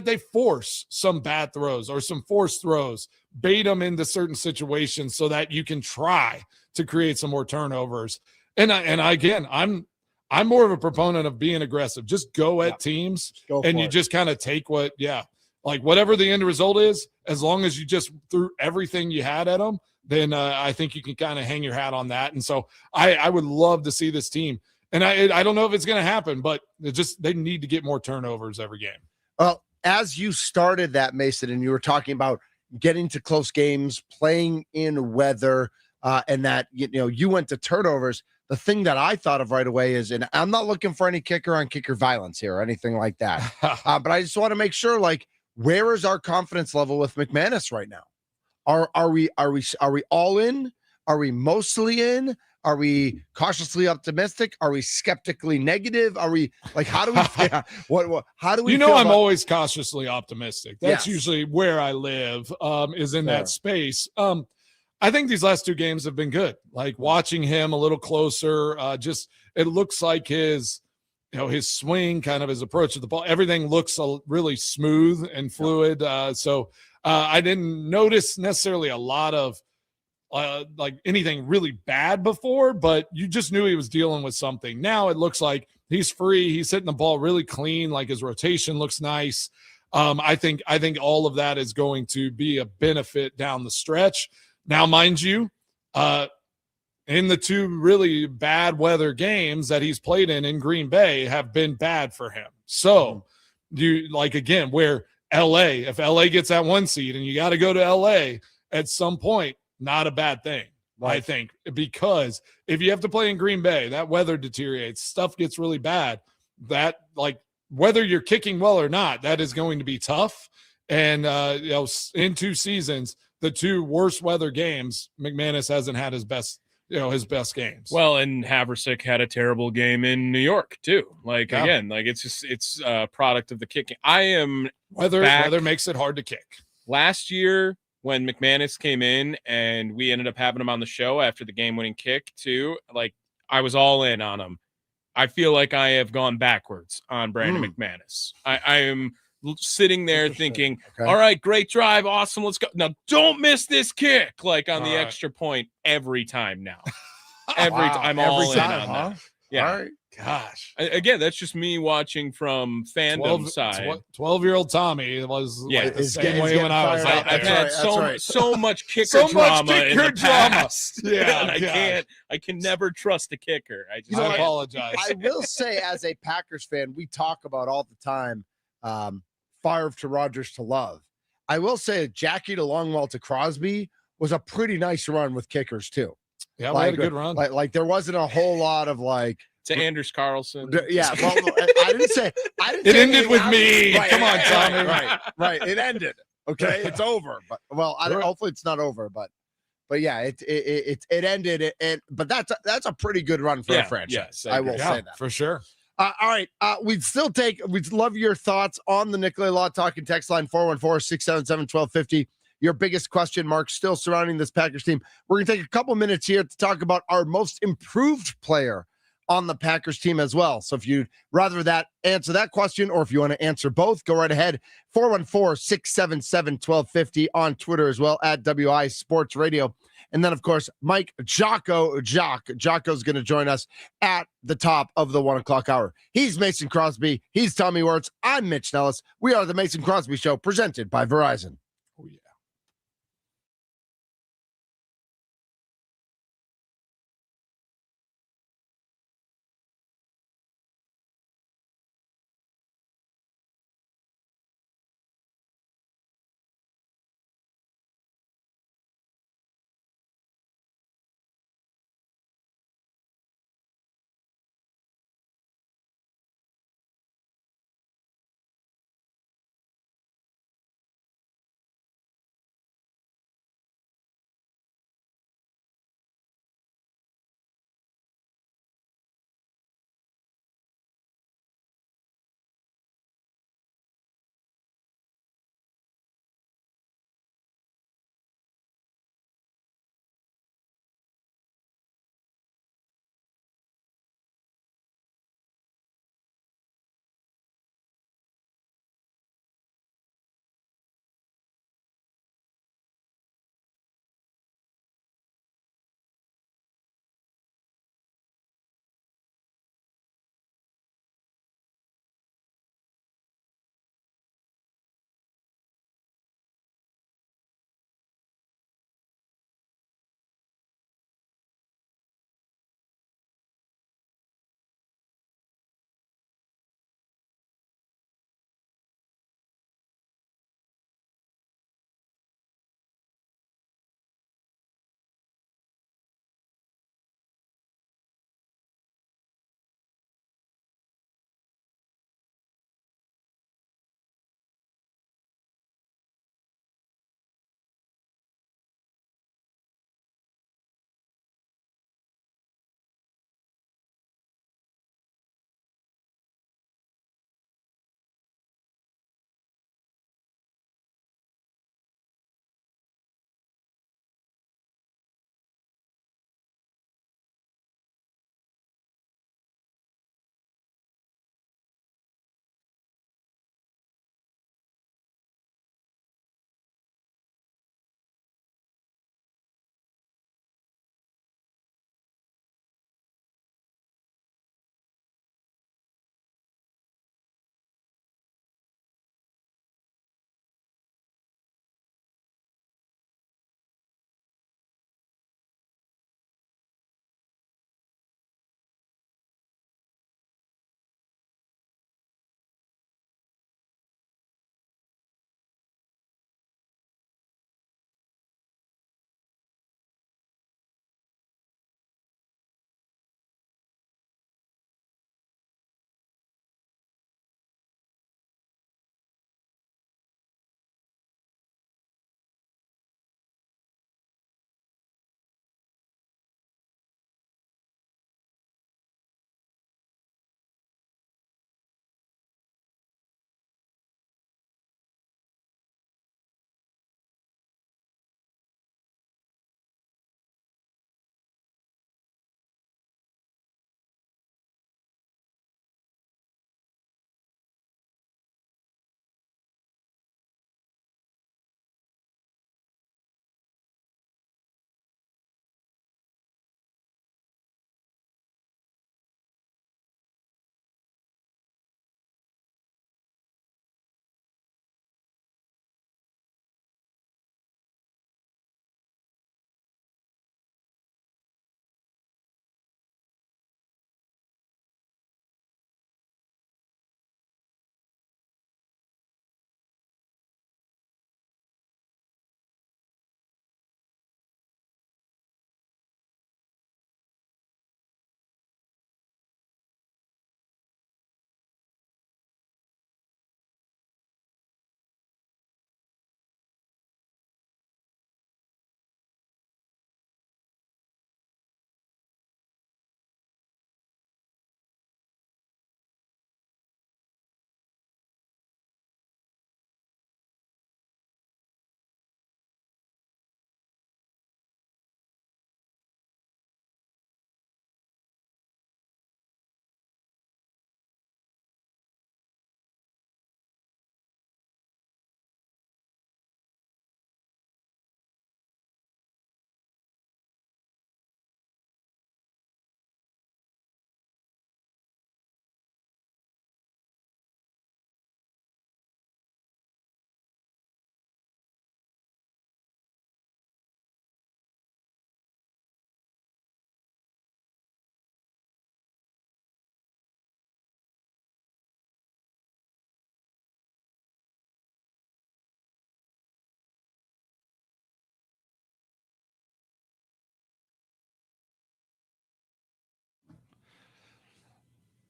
they force some bad throws or some forced throws, bait them into certain situations so that you can try to create some more turnovers. And again, I'm more of a proponent of being aggressive. Just go at teams, and you just kind of take like whatever the end result is, as long as you just threw everything you had at them, then I think you can kind of hang your hat on that. And so I would love to see this team. And I don't know if it's going to happen, but they need to get more turnovers every game. Well, as you started that, Mason, and you were talking about getting to close games, playing in weather, and that you went to turnovers. The thing that I thought of right away is, and I'm not looking for any kicker on kicker violence here or anything like that, but I just want to make sure, like, where is our confidence level with McManus right now? Are we all in? Are we mostly in? Are we cautiously optimistic? Are we skeptically negative? Are we like, how do we how do we I'm always cautiously optimistic. That's usually where I live, is in that space. I think these last 2 games have been good. Like watching him a little closer, it looks like his swing, kind of his approach to the ball, everything looks really smooth and fluid. So I didn't notice necessarily a lot of like anything really bad before, but you just knew he was dealing with something. Now it looks like he's free. He's hitting the ball really clean. Like his rotation looks nice. I think all of that is going to be a benefit down the stretch. Now, mind you, in the 2 really bad weather games that he's played in Green Bay have been bad for him. So you again, where if LA gets that 1 seed and you got to go to LA at some point, not a bad thing, I think, because if you have to play in Green Bay, that weather deteriorates, stuff gets really bad. That whether you're kicking well or not, that is going to be tough. And in 2 seasons, the 2 worst weather games, McManus hasn't had his best games. Well, and Haversick had a terrible game in New York too. Again, it's a product of the kicking. Weather makes it hard to kick. Last year when McManus came in and we ended up having him on the show after the game-winning kick too, I was all in on him. I feel like I have gone backwards on Brandon McManus. I am sitting there thinking, all right, great drive, awesome, let's go. Now don't miss this kick, on the extra point every time now. Every time, I'm all in on that. Yeah. All right. Gosh. Again, that's just me watching from fandom side. 12-year-old Tommy was the same way when I was out I've there. had so much kicker drama in the past. Yeah, I can never trust a kicker. I apologize. I will say, as a Packers fan, we talk about all the time, Favre to Rodgers to Love. I will say Jackie to Longwell to Crosby was a pretty nice run with kickers too. Yeah, we had a good run. There wasn't a whole lot of to Anders Carlson. Yeah, well, I didn't say it ended with me. Right, Come on, Tommy. Right. It ended. Okay, it's over. But hopefully it's not over. But yeah, it ended. But that's a pretty good run for a franchise. Yes, I will say that for sure. All right. We'd love your thoughts on the Nicolay Law Talking text line 414-677-1250. Your biggest question mark still surrounding this Packers team. We're going to take a couple minutes here to talk about our most improved player on the Packers team as well. So if you'd rather answer that question, or if you want to answer both, go right ahead. 414-677-1250 on Twitter as well, at WI Sports Radio. And then, of course, Mike Jocko's going to join us at the top of the 1 o'clock hour. He's Mason Crosby. He's Tommy Wirtz. I'm Mitch Nellis. We are the Mason Crosby Show, presented by Verizon. Oh, yeah.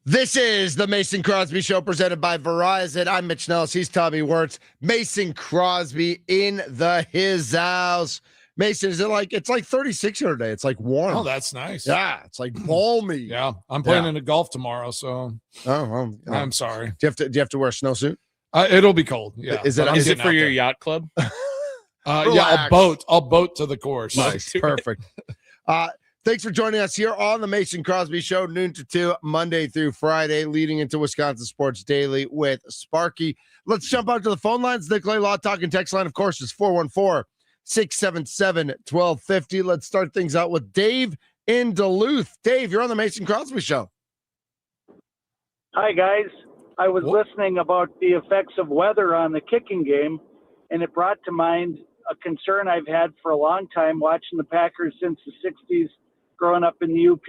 This is the Mason Crosby Show presented by Verizon. I'm Mitch Nellis. He's Tommy Wirtz. Mason Crosby in his house. Mason, it's like 36 here today. It's like warm. Oh, that's nice. Yeah, it's like balmy. Yeah, I'm playing in the golf tomorrow, so I'm sorry. Do you have to wear a snowsuit? It'll be cold. Yeah. Is it for your yacht club? Yeah, I'll boat to the course. Nice. Perfect. Thanks for joining us here on the Mason Crosby Show, noon to 2, Monday through Friday, leading into Wisconsin Sports Daily with Sparky. Let's jump out to the phone lines. Nicolay Law Talk and text line, of course, is 414-677-1250. Let's start things out with Dave in Duluth. Dave, you're on the Mason Crosby Show. Hi, guys. I was listening about the effects of weather on the kicking game, and it brought to mind a concern I've had for a long time watching the Packers since the 60s, growing up in the UP,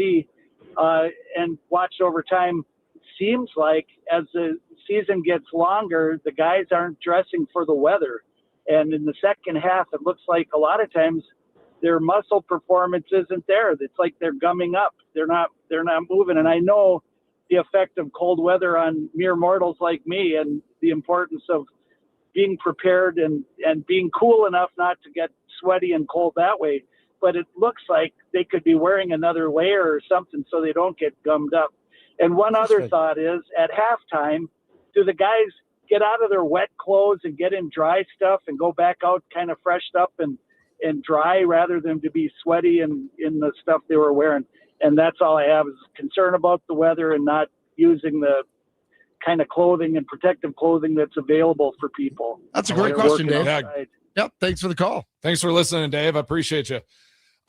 and watched over time. It seems like as the season gets longer, the guys aren't dressing for the weather. And in the second half, it looks like a lot of times their muscle performance isn't there. It's like they're gumming up. They're not moving. And I know the effect of cold weather on mere mortals like me and the importance of being prepared and being cool enough not to get sweaty and cold that way. But it looks like they could be wearing another layer or something so they don't get gummed up. And one other thought is, at halftime, do the guys get out of their wet clothes and get in dry stuff and go back out kind of freshed up and dry rather than to be sweaty in the stuff they were wearing? And that's all I have, is concern about the weather and not using the kind of clothing and protective clothing that's available for people. That's a great question, Dave. Yep. Thanks for the call. Thanks for listening, Dave. I appreciate you.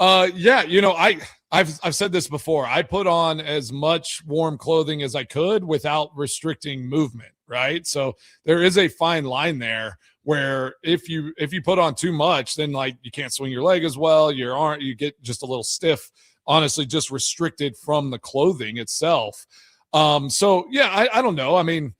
I've said this before. I put on as much warm clothing as I could without restricting movement, right? So there is a fine line there where if you put on too much, then like you can't swing your leg as well. You get just a little stiff, honestly, just restricted from the clothing itself. I don't know. I mean,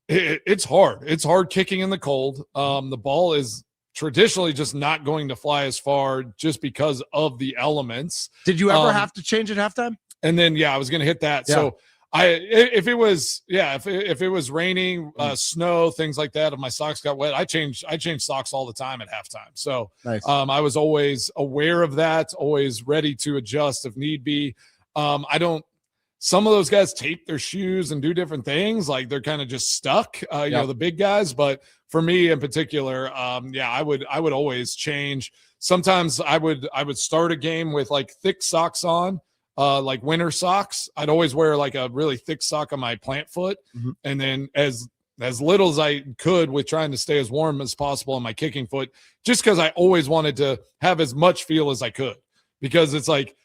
it's hard. It's hard kicking in the cold. The ball is traditionally just not going to fly as far just because of the elements. Did you ever have to change at halftime? And then, I was going to hit that. Yeah. So if it was raining, snow, things like that, if my socks got wet, I change socks all the time at halftime. So nice. I was always aware of that, always ready to adjust if need be. Some of those guys tape their shoes and do different things. Like they're kind of just stuck, the big guys. But for me in particular, I would always change. Sometimes I would start a game with like thick socks on, like winter socks. I'd always wear like a really thick sock on my plant foot. Mm-hmm. And then as little as I could with trying to stay as warm as possible on my kicking foot, just because I always wanted to have as much feel as I could, because it's like,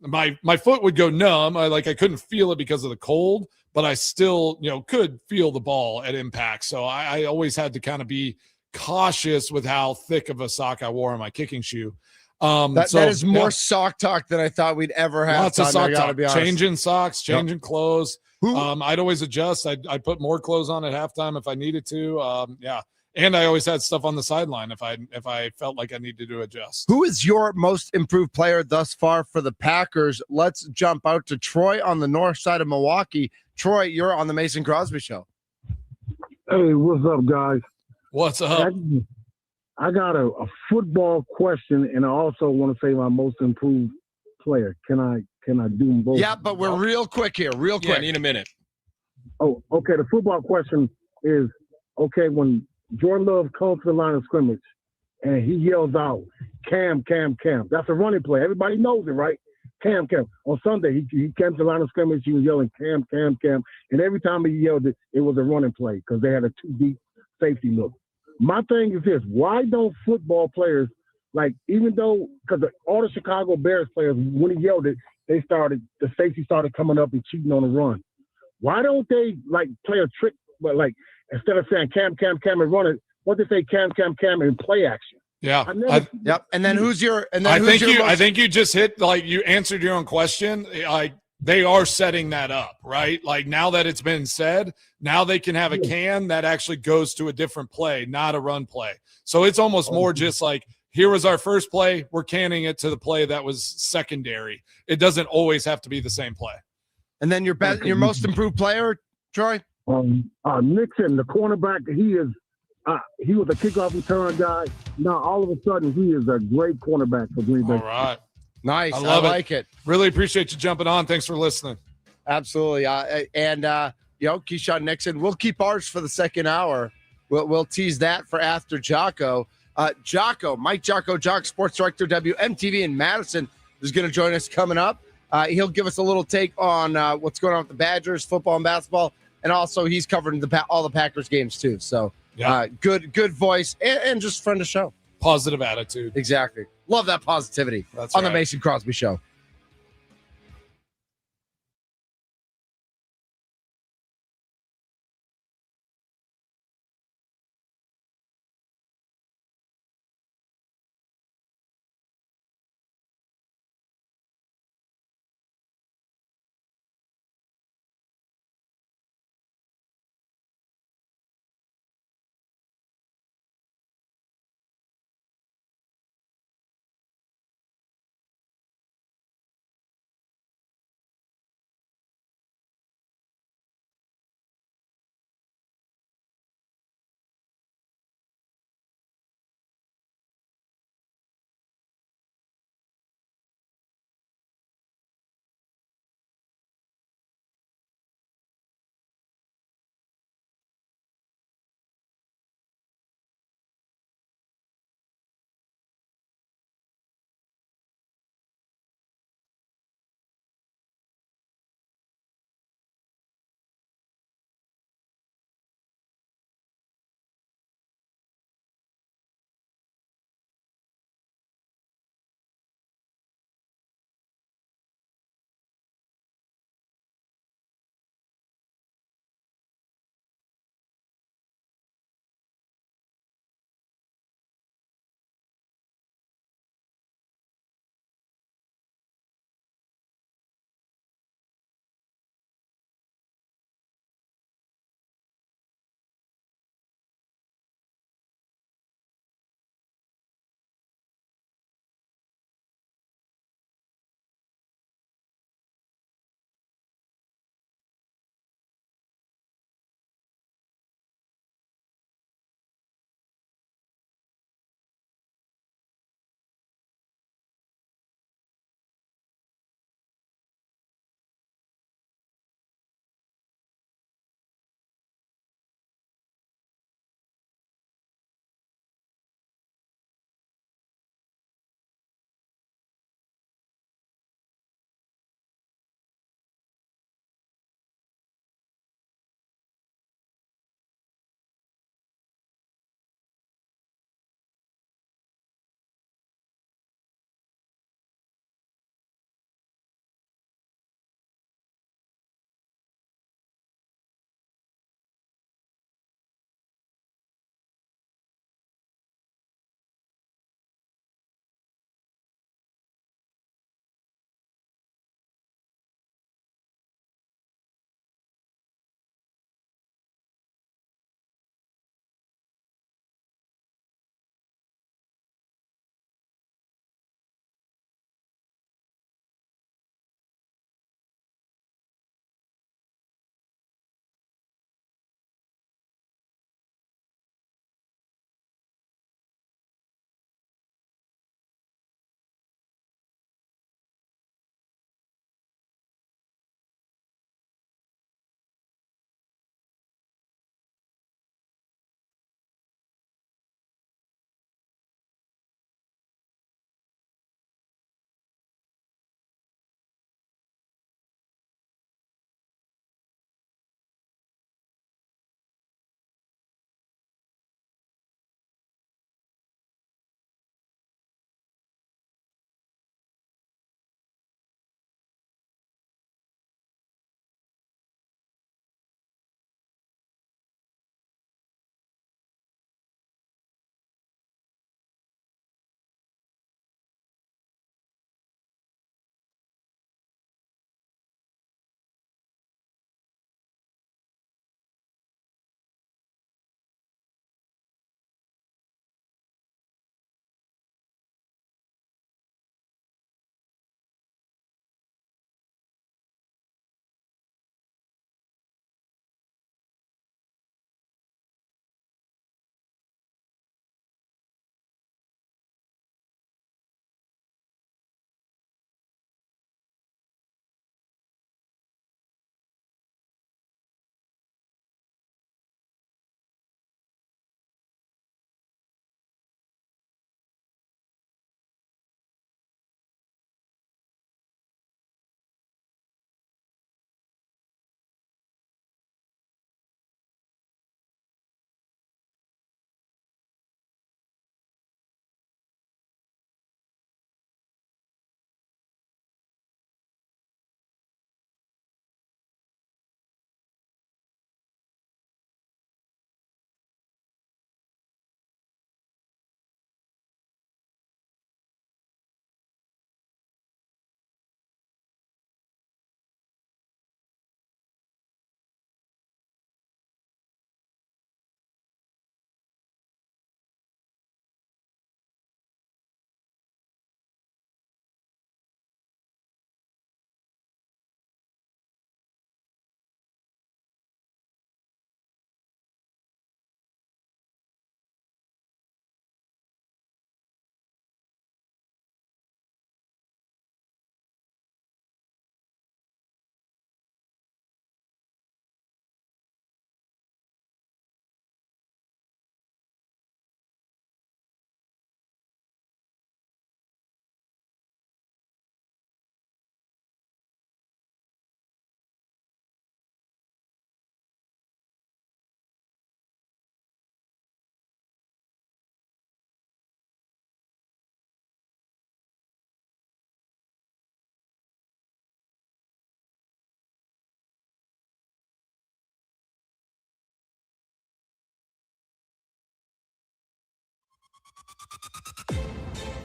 my foot would go numb. I couldn't feel it because of the cold, but I still, could feel the ball at impact. So I always had to kind of be cautious with how thick of a sock I wore on my kicking shoe. That is more sock talk than I thought we'd ever have. Lots of sock talk. Changing socks, changing clothes. I'd always adjust. I'd put more clothes on at halftime if I needed to. And I always had stuff on the sideline if I felt like I needed to adjust. Who is your most improved player thus far for the Packers? Let's jump out to Troy on the north side of Milwaukee. Troy, you're on the Mason Crosby Show. Hey, what's up, guys? What's up? I got a football question, and I also want to say my most improved player. Can I do them both? Yeah, but we're real quick here. Real quick. I need a minute. Oh, okay. The football question is, okay, when Jordan Love comes to the line of scrimmage and he yells out, Cam, Cam, Cam. That's a running play. Everybody knows it, right? Cam, Cam. On Sunday, he came to the line of scrimmage. He was yelling, Cam, Cam, Cam. And every time he yelled it, it was a running play because they had a too deep safety look. My thing is this. Why don't football players, even though, because all the Chicago Bears players, when he yelled it, the safety started coming up and cheating on the run. Why don't they, play a trick, but, instead of saying Cam, Cam, Cam and run it, what they say Cam, Cam, Cam and play action? Yeah. Yep. And then I think you just hit, you answered your own question. They are setting that up, right? Now that it's been said, now they can have a can that actually goes to a different play, not a run play. So it's almost more just here was our first play. We're canning it to the play that was secondary. It doesn't always have to be the same play. And then your most improved player, Troy? Nixon, the cornerback, he was a kickoff return guy. Now, all of a sudden, he is a great cornerback for Green Bay. All right. Nice. I like it. Really appreciate you jumping on. Thanks for listening. Absolutely. Keyshawn Nixon, we'll keep ours for the second hour. We'll tease that for after Jocko. Jocko, Mike Jocko, sports director, WMTV in Madison, is going to join us coming up. He'll give us a little take on what's going on with the Badgers, football and basketball, and also he's covering all the Packers games too. So good voice and just friend of the show. Positive attitude. Exactly. Love that positivity. That's on right. the Mason Crosby Show.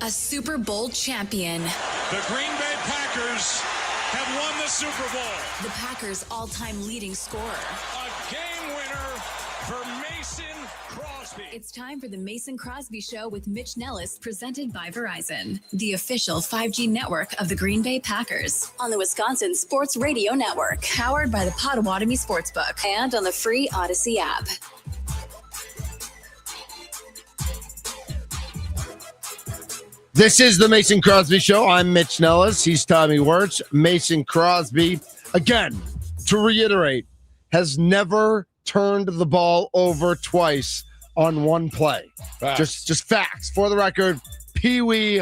A Super Bowl champion. The Green Bay Packers have won the Super Bowl. The Packers' all-time leading scorer. A game winner for Mason Crosby. It's time for the Mason Crosby Show with Mitch Nellis, presented by Verizon, the official 5G network of the Green Bay Packers, on the Wisconsin Sports Radio Network, powered by the Potawatomi Sportsbook, and on the free Odyssey app. This is the Mason Crosby Show. I'm Mitch Nellis. He's Tommy Wirtz. Mason Crosby, again, to reiterate, has never turned the ball over twice on one play. Facts. Just facts. For the record, Pee-wee,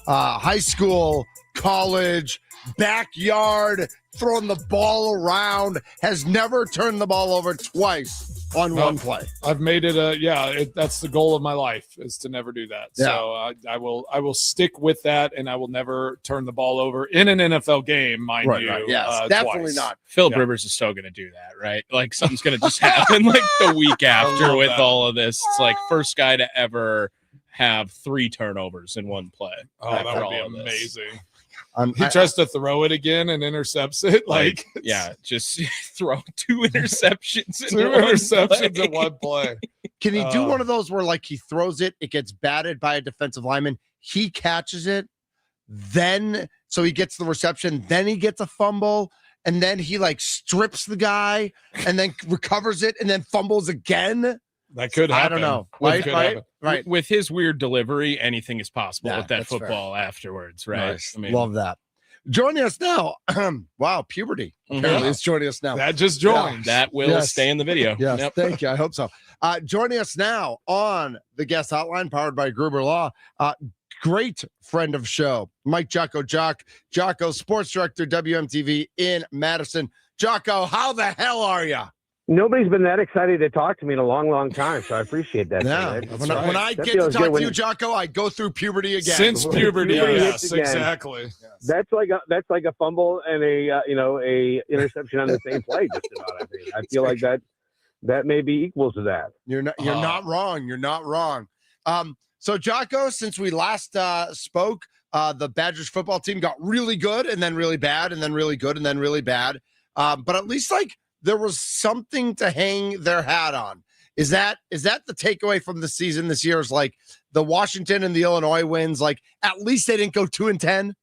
high school, college, backyard, throwing the ball around, has never turned the ball over twice on one play. I've made it that's the goal of my life, is to never do that. Yeah. So I will stick with that, and I will never turn the ball over in an NFL game, mind you. Right. Yes, definitely twice. not. Philip Rivers is still going to do that, right? Like something's going to just happen like the week after with all of this. It's like first guy to ever have 3 turnovers in one play. Oh, that after would be all of this. amazing. He Tries to throw it again and intercepts it. Like just throw 2 interceptions in 2 one interceptions play. in one play. Can he do one of those where, like, he throws it, it gets batted by a defensive lineman, he catches it, then so he gets the reception, then he gets a fumble, and then he like strips the guy and then recovers it and then fumbles again? That could happen. I don't know. Right. With his weird delivery, anything is possible with that that's football afterwards, right? Nice. I mean, love that. Joining us now. Wow, puberty. Apparently it's joining us now. That just joined. That will stay in the video. Yes, thank you. I hope so. Joining us now on the guest hotline, powered by Gruber Law, great friend of show, Mike Jocko, Jocko, sports director, WMTV in Madison. Jocko, how the hell are you? Nobody's been that excited to talk to me in a long, long time, so I appreciate that. Yeah. When When I get to talk to you, Jocko, I go through puberty again. Since puberty, yes, again. exactly. That's like a fumble and a interception on the same play. Just about. I feel like that may be equal to that. You're not wrong. You're not wrong. So Jocko, since we last spoke, the Badgers football team got really good and then really bad and then really good and then really bad. But at least there was something to hang their hat on. Is that the takeaway from the season this year? Is like the Washington and the Illinois wins, like at least they didn't go 2-10?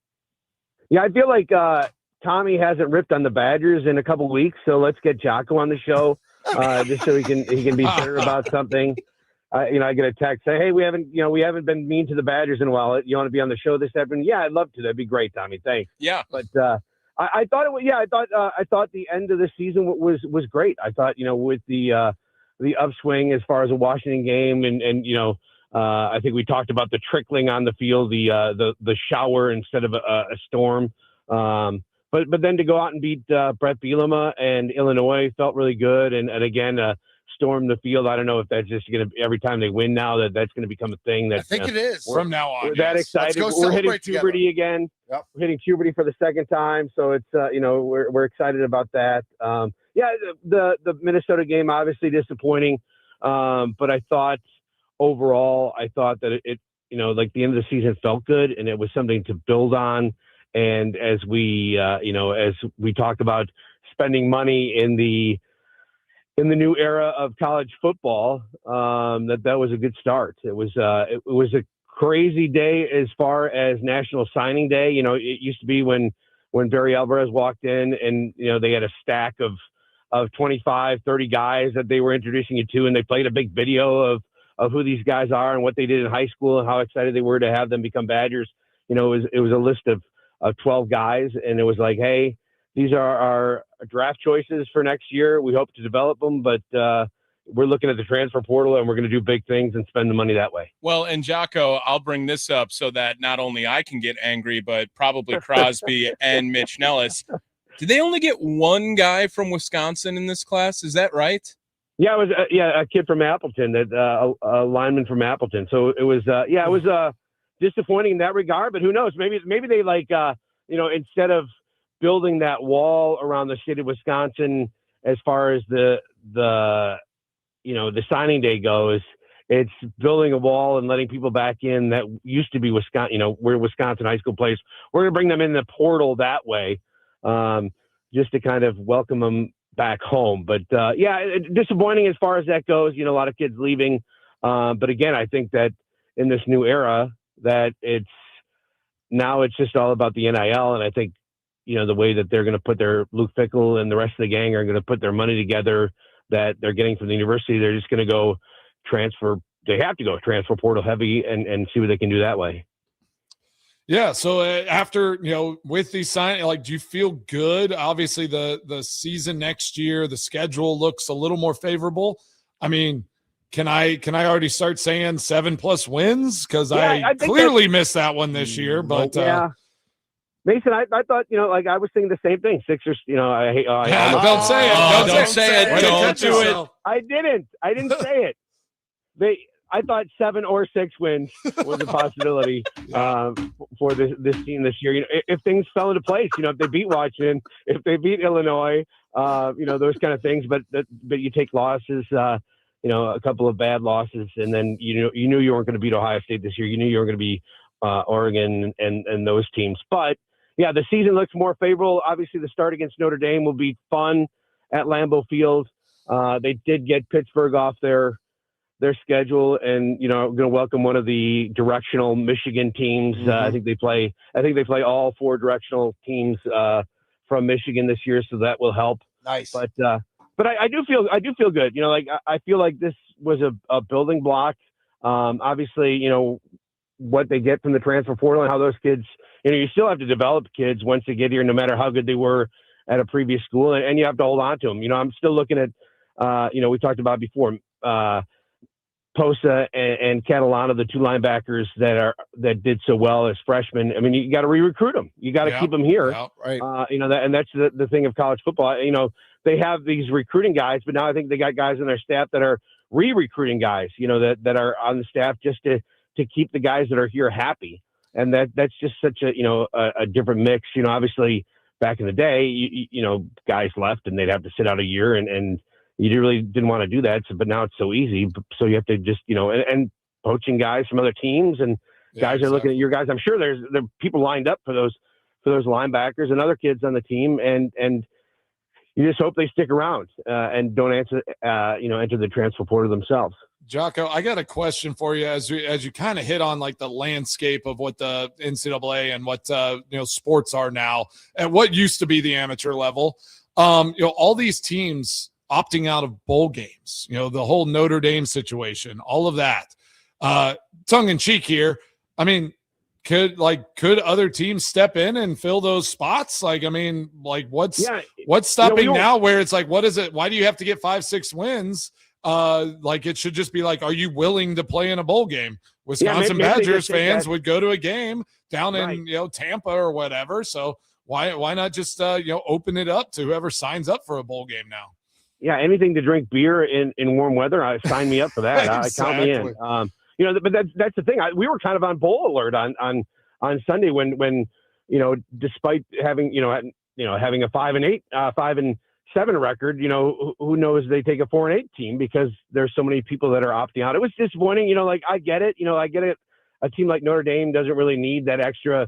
Yeah, I feel like Tommy hasn't ripped on the Badgers in a couple weeks, so let's get Jocko on the show just so he can be better about something. I get a text say, hey, we haven't been mean to the Badgers in a while. You want to be on the show this afternoon? Yeah, I'd love to. That'd be great, Tommy. Thanks. Yeah, but I thought it was. Yeah, I thought the end of the season was great. I thought with the upswing as far as a Washington game, and I think we talked about the trickling on the field, the shower instead of a storm. But then to go out and beat Brett Bielema and Illinois felt really good, and again storm the field. I don't know if that's just going to every time they win now that's going to become a thing. I think it is from now on. We're that excited. We're hitting puberty again. Yep. We're hitting puberty for the second time, so it's we're excited about that. The Minnesota game obviously disappointing, but I thought overall that it like the end of the season felt good and it was something to build on. And as we talked about spending money in the new era of college football, that was a good start. It was a crazy day as far as National Signing Day. It used to be when Barry Alvarez walked in and they had a stack of 25, 30 guys that they were introducing you to, and they played a big video of who these guys are and what they did in high school and how excited they were to have them become Badgers. It was a list of 12 guys, and it was like, hey, these are our draft choices for next year. We hope to develop them, but we're looking at the transfer portal, and we're going to do big things and spend the money that way. Well, and Jocko, I'll bring this up so that not only I can get angry, but probably Crosby and Mitch Nellis. Did they only get one guy from Wisconsin in this class? Is that right? Yeah, it was a kid from Appleton, a lineman from Appleton. So it was it was disappointing in that regard. But who knows? Maybe they instead of building that wall around the state of Wisconsin as far as the signing day goes, It's building a wall and letting people back in that used to be Wisconsin, where Wisconsin high school plays. We're going to bring them in the portal that way, just to kind of welcome them back home. But, disappointing as far as that goes. A lot of kids leaving. But again, I think that in this new era that it's just all about the NIL. And I think, the way that they're going to put their Luke Fickell and the rest of the gang are going to put their money together that they're getting from the university, they're just going to go transfer. They have to go transfer portal heavy and see what they can do that way. Yeah. So after, with these sign, do you feel good? Obviously the season next year, the schedule looks a little more favorable. I mean, can I already start saying 7+ wins? Cause I clearly missed that one this year, but Mason, I thought, I was thinking the same thing. Sixers, I hate. Don't say it. Don't say it. Don't do it. I didn't say it. I thought 7 or 6 wins was a possibility for this team this year. If things fell into place, if they beat Washington, if they beat Illinois, those kind of things. But you take losses, a couple of bad losses, and then you knew you weren't going to beat Ohio State this year. You knew you were going to be Oregon and those teams. But yeah, the season looks more favorable. Obviously, the start against Notre Dame will be fun at Lambeau Field. They did get Pittsburgh off their schedule, and going to welcome one of the directional Michigan teams. Mm-hmm. I think they play all 4 directional teams from Michigan this year, so that will help. Nice. But I do feel good. I feel like this was a building block. Obviously, what they get from the transfer portal and how those kids, you still have to develop kids once they get here, no matter how good they were at a previous school, and you have to hold on to them. I'm still looking at, we talked about before, Posa and Catalano, the 2 linebackers that did so well as freshmen. I mean, you got to re-recruit them. You got to keep them here. Yeah, right. And that's the thing of college football. They have these recruiting guys, but now I think they got guys on their staff that are re-recruiting guys, that are on the staff just to keep the guys that are here happy. And that's just such a different mix. Obviously back in the day, guys left and they'd have to sit out a year and you really didn't want to do that. But now it's so easy. So you have to just, and poaching guys from other teams and guys are looking at your guys. I'm sure there are people lined up for those linebackers and other kids on the team. And you just hope they stick around and don't enter the transfer portal themselves. Jocko, I got a question for you as you kind of hit on the landscape of what the NCAA and what sports are now and what used to be the amateur level. All these teams opting out of bowl games, the whole Notre Dame situation, all of that. Tongue in cheek here. I mean, could other teams step in and fill those spots? What's stopping now where it's what is it? Why do you have to get 5-6 wins? It should just be are you willing to play in a bowl game? Wisconsin Badgers fans would go to a game down in Tampa or whatever. So why not just open it up to whoever signs up for a bowl game now? Yeah, anything to drink beer in warm weather, sign me up for that. Exactly. Count me in. But that's the thing. We were kind of on bowl alert on Sunday when despite having having a 5-8, 5-7 record, who knows, they take a 4-8 team because there's so many people that are opting out. It was disappointing. I get it. I get it. A team like Notre Dame doesn't really need that extra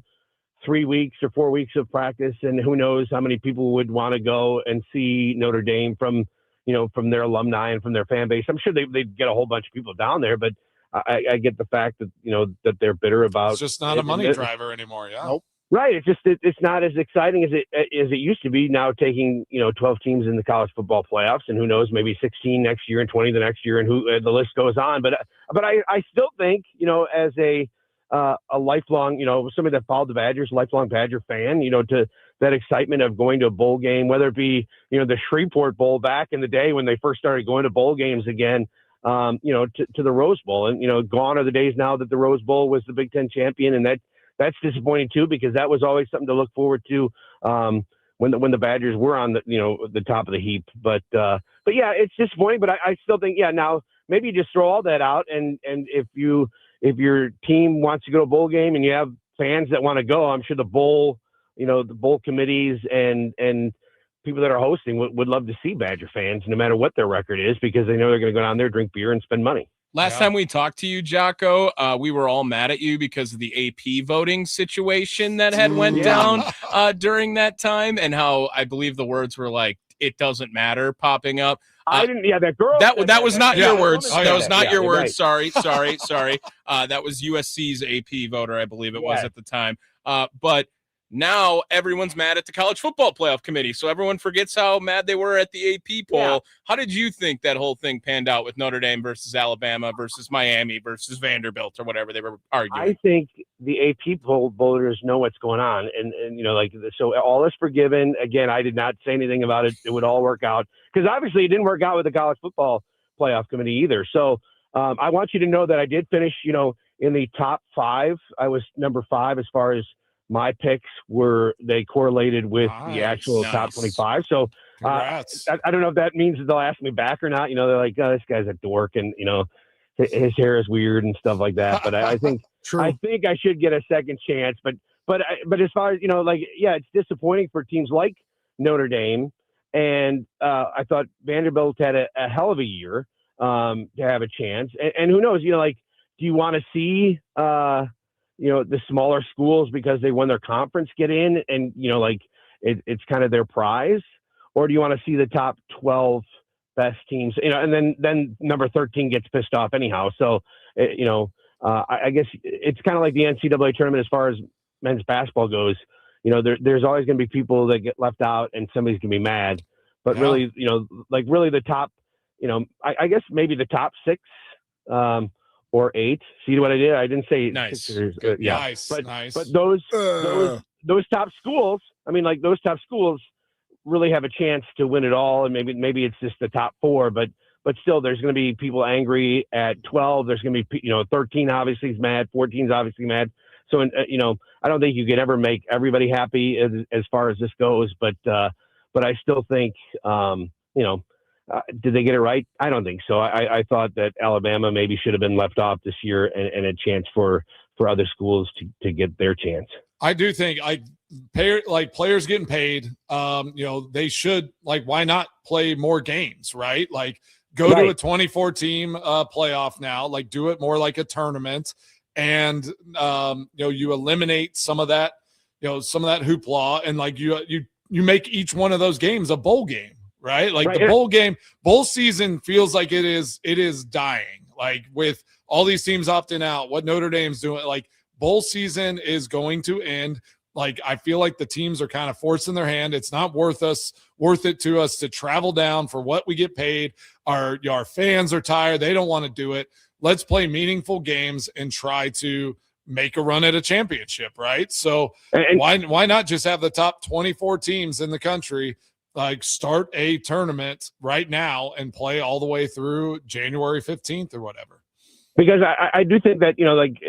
3 weeks or 4 weeks of practice, and who knows how many people would want to go and see Notre Dame from their alumni and from their fan base. I'm sure they'd get a whole bunch of people down there, but I get the fact that that they're bitter about. It's just not a money driver anymore. Yeah. Nope. Right. It's not as exciting as it used to be. Now taking 12 teams in the college football playoffs, and who knows, maybe 16 next year and 20 the next year, and the list goes on. But I still think as a lifelong somebody that followed the Badgers, lifelong Badger fan, to that excitement of going to a bowl game, whether it be the Shreveport Bowl back in the day when they first started going to bowl games again. To the Rose Bowl, and gone are the days now that the Rose Bowl was the Big Ten champion, and that's disappointing too, because that was always something to look forward to when the Badgers were on the top of the heap. But yeah, it's disappointing. But I still think now maybe you just throw all that out, and if your team wants to go to a bowl game and you have fans that want to go, I'm sure the bowl committees and people that are hosting would love to see Badger fans, no matter what their record is, because they know they're going to go down there, drink beer, and spend money. Last time we talked to you, Jocko, we were all mad at you because of the AP voting situation that had went down during that time, and how I believe the words were like, "It doesn't matter," popping up. I didn't. Yeah, that girl. That was not your words. Oh, that was not your words. Right. Sorry. That was USC's AP voter, I believe it was at the time. But now everyone's mad at the college football playoff committee. So everyone forgets how mad they were at the AP poll. Yeah. How did you think that whole thing panned out with Notre Dame versus Alabama versus Miami versus Vanderbilt or whatever they were arguing? I think the AP poll voters know what's going on. And so all is forgiven. Again, I did not say anything about it. It would all work out. Because obviously it didn't work out with the college football playoff committee either. So I want you to know that I did finish, in the top 5. I was number 5 as far as my picks they correlated with the actual top 25. So I don't know if that means that they'll ask me back or not. They're like, oh, this guy's a dork, and his hair is weird and stuff like that. But I think I should get a second chance. But as far as it's disappointing for teams like Notre Dame, and I thought Vanderbilt had a hell of a year to have a chance. And who knows? Do you want to see the smaller schools because they won their conference get in and, it's kind of their prize? Or do you want to see the top 12 best teams, and then number 13 gets pissed off anyhow. So, I guess it's kind of like the NCAA tournament as far as men's basketball goes. There's always going to be people that get left out and somebody's going to be mad. But really, really the top, I guess maybe the top 6 or 8. See what I did? I didn't say nice. 6. Nice. But those top schools, those top schools really have a chance to win it all. And maybe it's just the top 4, but still there's going to be people angry at 12. There's going to be, 13 obviously is mad. 14 is obviously mad. So, I don't think you can ever make everybody happy as far as this goes, but I still think, did they get it right? I don't think so. I thought that Alabama maybe should have been left off this year and a chance for other schools to get their chance. I do think players getting paid, they should, why not play more games, right? Go to a 24-team playoff now, do it more like a tournament. And, you eliminate some of that hoopla, and you make each one of those games a bowl game. Right? The bowl season feels like it is dying. With all these teams opting out, what Notre Dame's doing, bowl season is going to end. I feel like the teams are kind of forcing their hand. It's not worth it to us to travel down for what we get paid. Our fans are tired. They don't want to do it. Let's play meaningful games and try to make a run at a championship, right? So why not just have the top 24 teams in the country start a tournament right now and play all the way through January 15th or whatever? Because I do think that,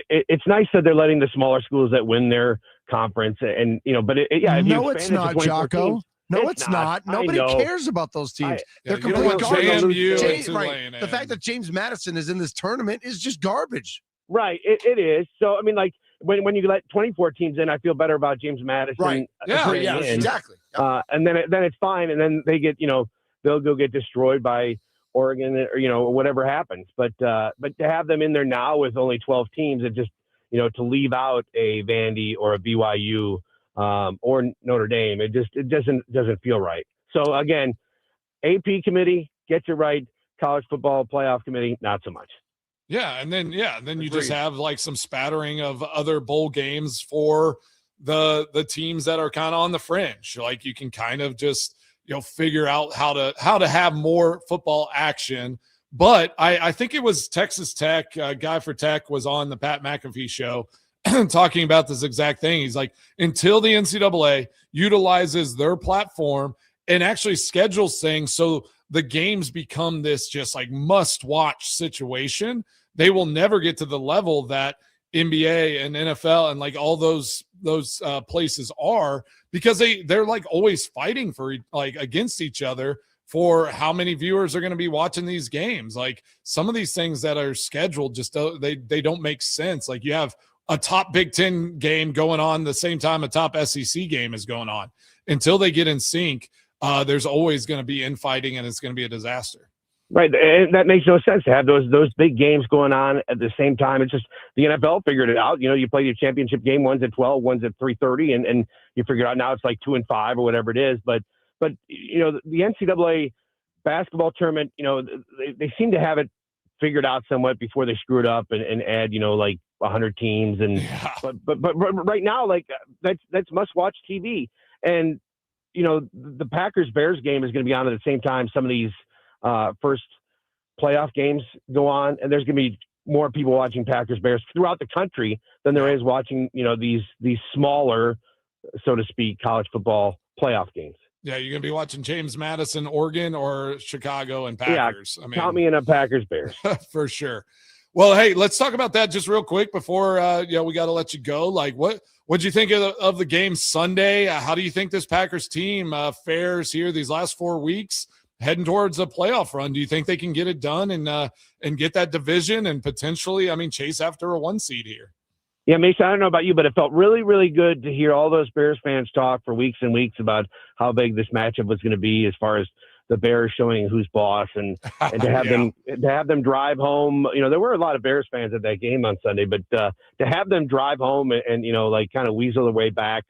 it's nice that they're letting the smaller schools that win their conference and, but no, it's not, Jocko. No, it's not. Nobody cares about those teams. They're complete garbage. The fact that James Madison is in this tournament is just garbage. Right. It is. So, when you let 24 teams in, I feel better about James Madison. Right. Yeah, exactly. And then it's fine. And then they get, they'll go get destroyed by Oregon or, whatever happens. But to have them in there now with only 12 teams, it just, to leave out a Vandy or a BYU or Notre Dame, it doesn't feel right. So again, AP committee gets it right. College football playoff committee, not so much. Yeah, and then you just have some spattering of other bowl games for the teams that are kind of on the fringe. You can kind of just figure out how to have more football action. But I think it was Texas Tech, guy for Tech was on the Pat McAfee show talking about this exact thing. He's like, until the NCAA utilizes their platform and actually schedules things so the games become this just must-watch situation, they will never get to the level that NBA and NFL and all those places are, because they're always fighting for against each other for how many viewers are going to be watching these games. Some of these things that are scheduled just they don't make sense. You have a top Big Ten game going on the same time a top SEC game is going on. Until they get in sync, there's always going to be infighting, and it's going to be a disaster. Right, and that makes no sense to have those big games going on at the same time. It's just the NFL figured it out. You play your championship game, one's at 12, one's at 3:30, and you figure out now it's like 2 and 5 or whatever it is. But the NCAA basketball tournament, they seem to have it figured out somewhat before they screw it up and add like 100 teams but right now that's must watch TV. And the Packers Bears game is going to be on at the same time some of these first playoff games go on, and there's going to be more people watching Packers Bears throughout the country than there is watching these smaller, so to speak, college football playoff games. Yeah, you're going to be watching James Madison, Oregon, or Chicago and Packers. Yeah, count me in a Packers Bears. For sure. Well, hey, let's talk about that just real quick before we got to let you go. Like, what'd you think of the game Sunday? How do you think this Packers team fares here these last 4 weeks, heading towards a playoff run? Do you think they can get it done and get that division and potentially, chase after a 1 seed here? Yeah, Mason, I don't know about you, but it felt really, really good to hear all those Bears fans talk for weeks and weeks about how big this matchup was going to be, as far as the Bears showing who's boss, and to have them drive home. There were a lot of Bears fans at that game on Sunday, but to have them drive home and kind of weasel their way back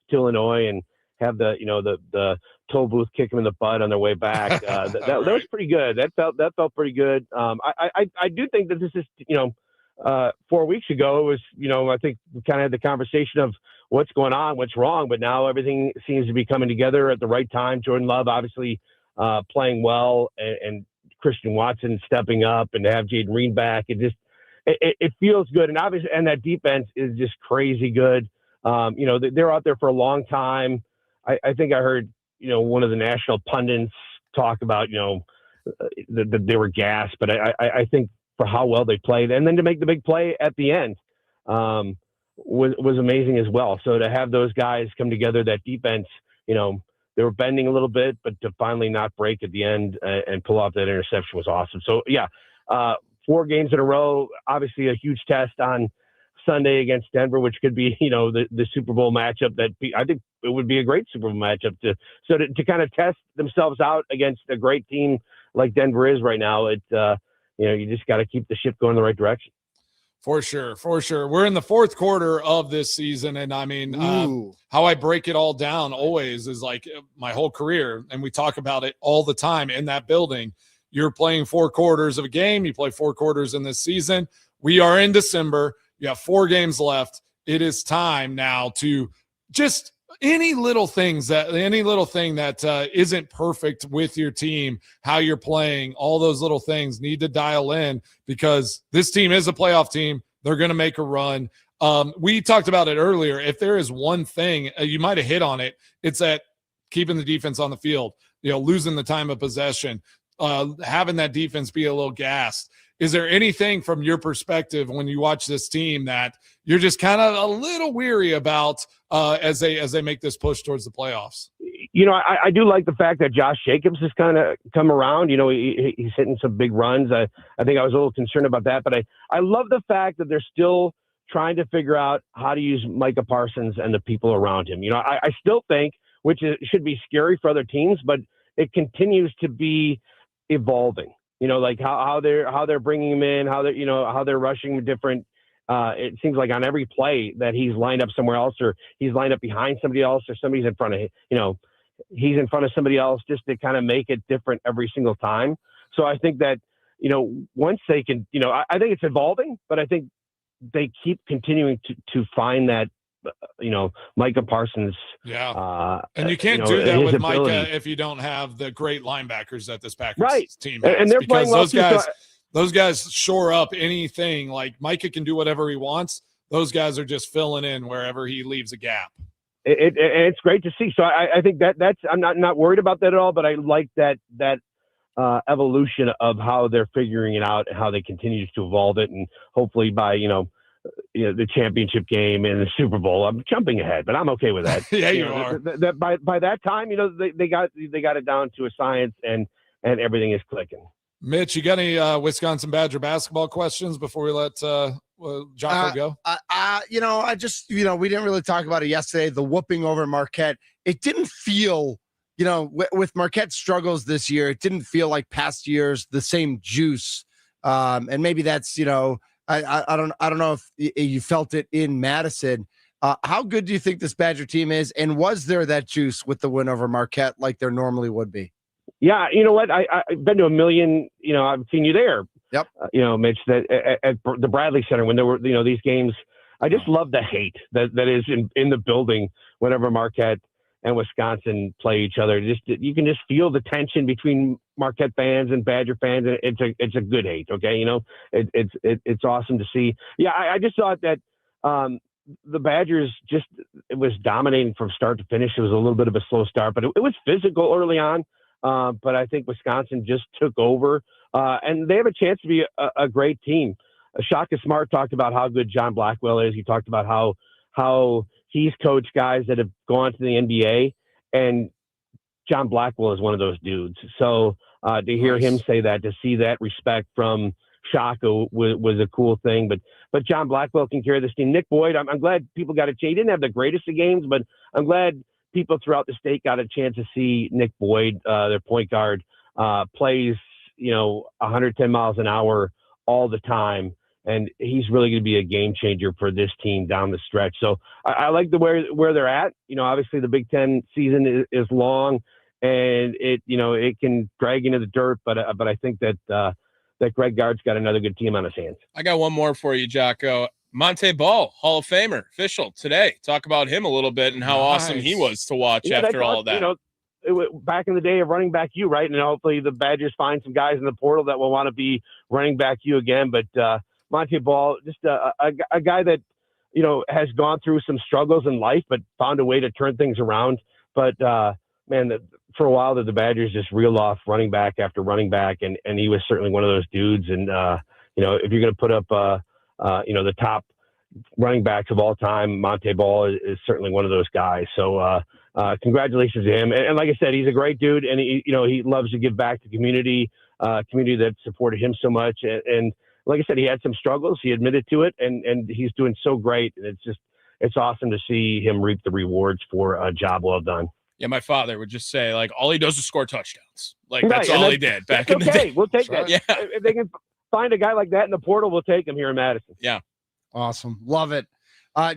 to Illinois and have the toll booth kick them in the butt on their way back, that was pretty good. That felt pretty good. I do think that this is 4 weeks ago, it was, I think we kind of had the conversation of what's going on, what's wrong, but now everything seems to be coming together at the right time. Jordan Love obviously playing well, and Christian Watson stepping up, and to have Jaden Reed back, it feels good. And obviously, and that defense is just crazy good. They're out there for a long time. I think I heard, one of the national pundits talk about, that they were gassed, but I think for how well they played, and then to make the big play at the end was amazing as well. So to have those guys come together, that defense, they were bending a little bit, but to finally not break at the end and pull off that interception was awesome. So 4 games in a row, obviously a huge test on Sunday against Denver, which could be, the Super Bowl matchup that I think it would be a great Super Bowl matchup to kind of test themselves out against a great team like Denver is right now. You just got to keep the ship going in the right direction. For sure. We're in the 4th quarter of this season, and how I break it all down always is like my whole career, and we talk about it all the time in that building. You're playing 4 quarters of a game. You play 4 quarters in this season. We are in December. You have 4 games left. It is time now to just any little thing that isn't perfect with your team, how you're playing, all those little things need to dial in, because this team is a playoff team. They're going to make a run. We talked about it earlier. If there is one thing, you might have hit on it, it's that keeping the defense on the field, losing the time of possession, having that defense be a little gassed. Is there anything from your perspective when you watch this team that you're just kind of a little weary about as they make this push towards the playoffs? I do like the fact that Josh Jacobs has kind of come around. He's hitting some big runs. I think I was a little concerned about that, but I love the fact that they're still trying to figure out how to use Micah Parsons and the people around him. I still think, which should be scary for other teams, but it continues to be evolving. Like how they're bringing him in, how they're rushing different. It seems like on every play that he's lined up somewhere else, or he's lined up behind somebody else, or somebody's in front of he's in front of somebody else, just to kind of make it different every single time. So I think that once they can, I think it's evolving, but I think they keep continuing to find that. Micah Parsons. Yeah. And you can't do that with Micah if you don't have the great linebackers that this Packers team has. And they're playing well, those guys shore up anything. Like Micah can do whatever he wants. Those guys are just filling in wherever he leaves a gap. It's great to see. So I think that's, I'm not worried about that at all, but I like that evolution of how they're figuring it out and how they continue to evolve it. And hopefully by, the championship game and the Super Bowl. I'm jumping ahead, but I'm okay with that. Yeah, you are. By that time, they got it down to a science, and everything is clicking. Mitch, you got any Wisconsin Badger basketball questions before we let Jocko go? I just we didn't really talk about it yesterday. The whooping over Marquette. It didn't feel with Marquette's struggles this year, it didn't feel like past years the same juice. And maybe that's, I don't know if you felt it in Madison. How good do you think this Badger team is? And was there that juice with the win over Marquette like there normally would be? Yeah, you know what? I've been to a million. I've seen you there. Yep. Mitch, that at the Bradley Center when there were these games. I just love the hate that is in the building whenever Marquette and Wisconsin play each other. You can just feel the tension between Marquette fans and Badger fans. And it's a good hate. Okay, it's awesome to see. Yeah, I just thought that the Badgers it was dominating from start to finish. It was a little bit of a slow start, but it was physical early on. But I think Wisconsin just took over, and they have a chance to be a great team. Shaka Smart talked about how good John Blackwell is. He talked about how he's coached guys that have gone to the NBA, and John Blackwell is one of those dudes. So to hear him say that, to see that respect from Shaka was a cool thing. But John Blackwell can carry this team. Nick Boyd, I'm glad people got a chance. He didn't have the greatest of games, but I'm glad people throughout the state got a chance to see Nick Boyd, their point guard, plays 110 miles an hour all the time. And he's really going to be a game changer for this team down the stretch. So I like where they're at. Obviously the Big Ten season is long, and it can drag into the dirt. But I think that Greg Gard's got another good team on his hands. I got one more for you, Jocko. Monte Ball, Hall of Famer, official today. Talk about him a little bit and how awesome he was to watch after all of that. Back in the day of running back U, right? And hopefully the Badgers find some guys in the portal that will want to be running back U again. But Monte Ball, just a guy that, has gone through some struggles in life, but found a way to turn things around. But, for a while the Badgers just reeled off running back after running back, and he was certainly one of those dudes. And, if you're going to put up, the top running backs of all time, Monte Ball is certainly one of those guys. So congratulations to him. And like I said, he's a great dude, and he loves to give back to community that supported him so much. And like I said, he had some struggles. He admitted to it, and he's doing so great. And it's awesome to see him reap the rewards for a job well done. Yeah, my father would just say, all he does is score touchdowns. That's all he did back in the day. We'll take that. Yeah. If they can find a guy like that in the portal, we'll take him here in Madison. Yeah. Awesome. Love it.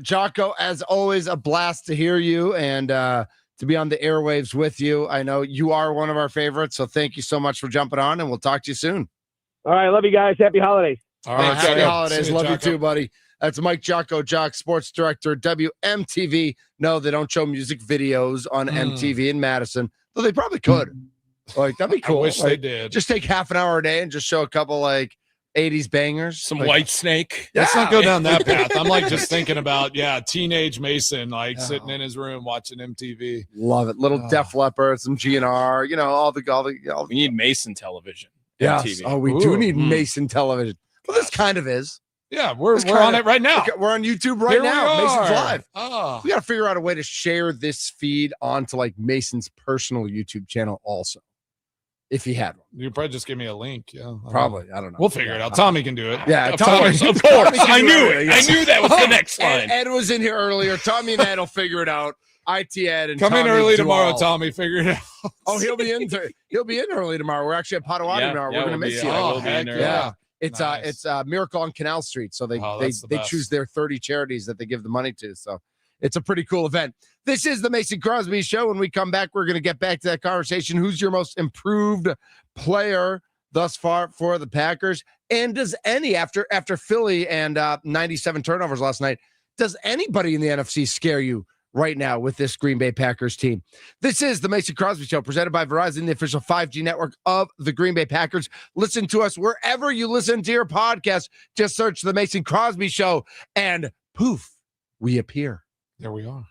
Jocko, as always, a blast to hear you and to be on the airwaves with you. I know you are one of our favorites, so thank you so much for jumping on, and we'll talk to you soon. All right. Love you guys. Happy holidays. All right. Happy holidays. Love you too, buddy. That's Mike Jocko, Jock, sports director, WMTV. No, they don't show music videos on MTV in Madison, though they probably could. That'd be cool. I wish they did. Just take half an hour a day and just show a couple 80s bangers. Some White Snake. Let's not go down that path. I'm just thinking about, teenage Mason, sitting in his room watching MTV. Love it. Little Def Leppard, some GNR, all the. We need Mason television. Yes. MTV. Oh, we do need Mason television. Well, this kind of is. Yeah, we're on it right now. We're on YouTube right now. Mason's live. Oh. We got to figure out a way to share this feed onto Mason's personal YouTube channel also. If he had one. You probably just give me a link. Yeah. Probably. I don't know. We'll figure it out. Tommy can do it. Yeah. Of course. I knew it. I knew that was the next line. Ed was in here earlier. Tommy and Ed will figure it out. IT Ed and come Tommy in early tomorrow, Tommy. Figure it out. Oh, he'll be in early tomorrow. We're actually at Potawatomi tomorrow. We're gonna miss you. Yeah. It's Miracle on Canal Street. So they choose their 30 charities that they give the money to. So it's a pretty cool event. This is the Mason Crosby Show. When we come back, we're going to get back to that conversation. Who's your most improved player thus far for the Packers? And does any, after Philly and 97 turnovers last night, does anybody in the NFC scare you right now with this Green Bay Packers team? This is the Mason Crosby Show, presented by Verizon, the official 5G network of the Green Bay Packers. Listen to us wherever you listen to your podcast. Just search the Mason Crosby Show, and poof, we appear. There we are.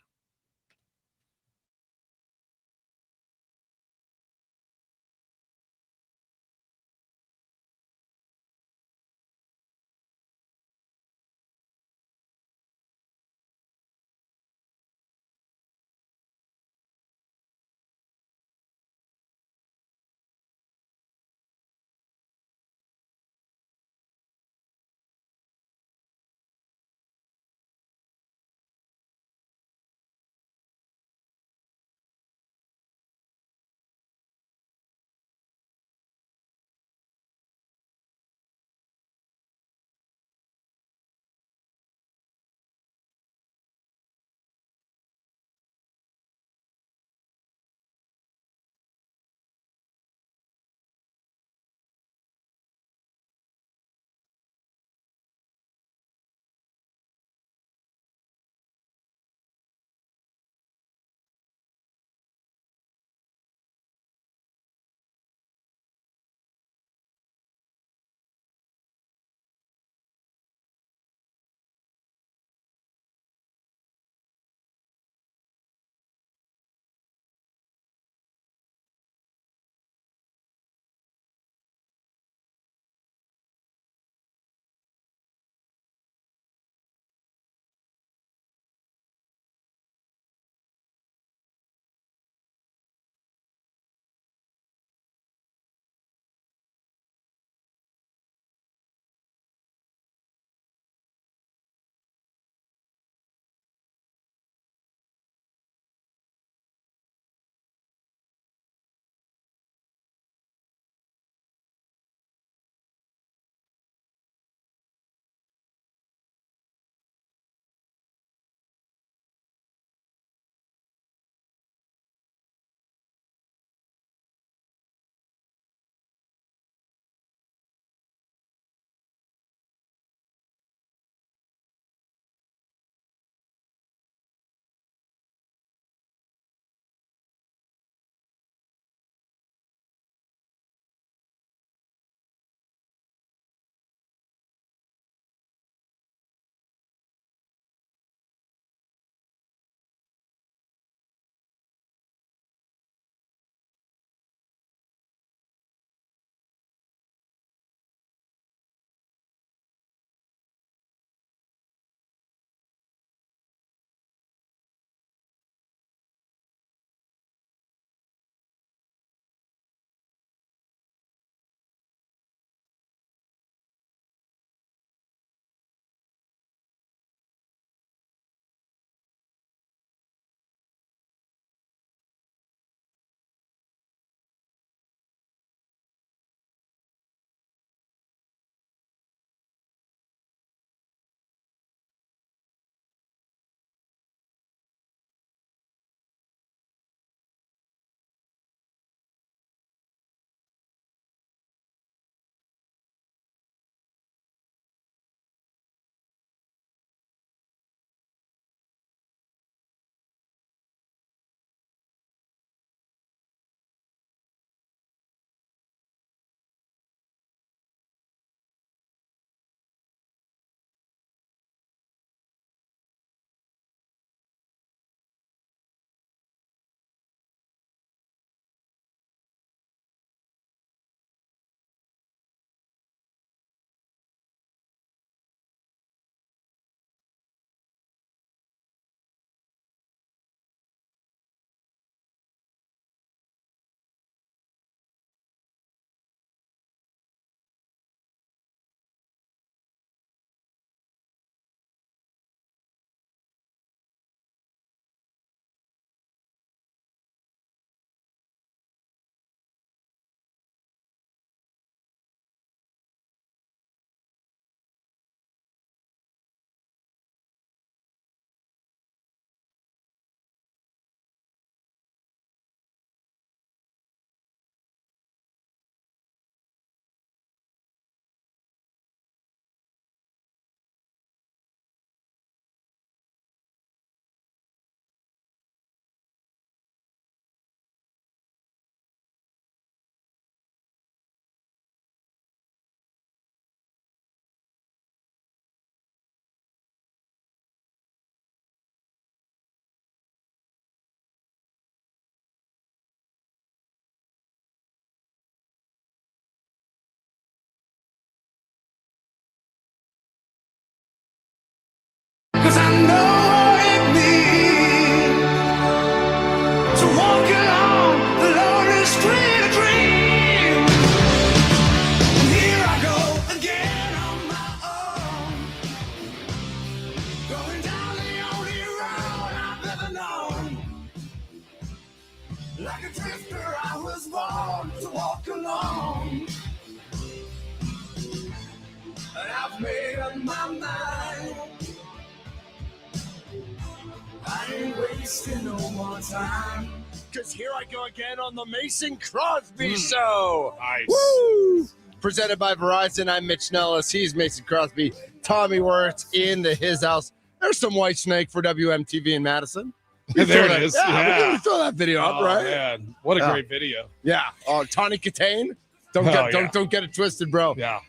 wasting no more time. Because here I go again on the Mason Crosby Show. Nice. Woo! Presented by Verizon. I'm Mitch Nellis. He's Mason Crosby. Tommy Wirtz in his house. There's some White Snake for WMTV in Madison. There it is. Yeah. We throw that video up, right? Man. What a great video. Yeah. Tawny Katane. Don't get it twisted, bro. Yeah.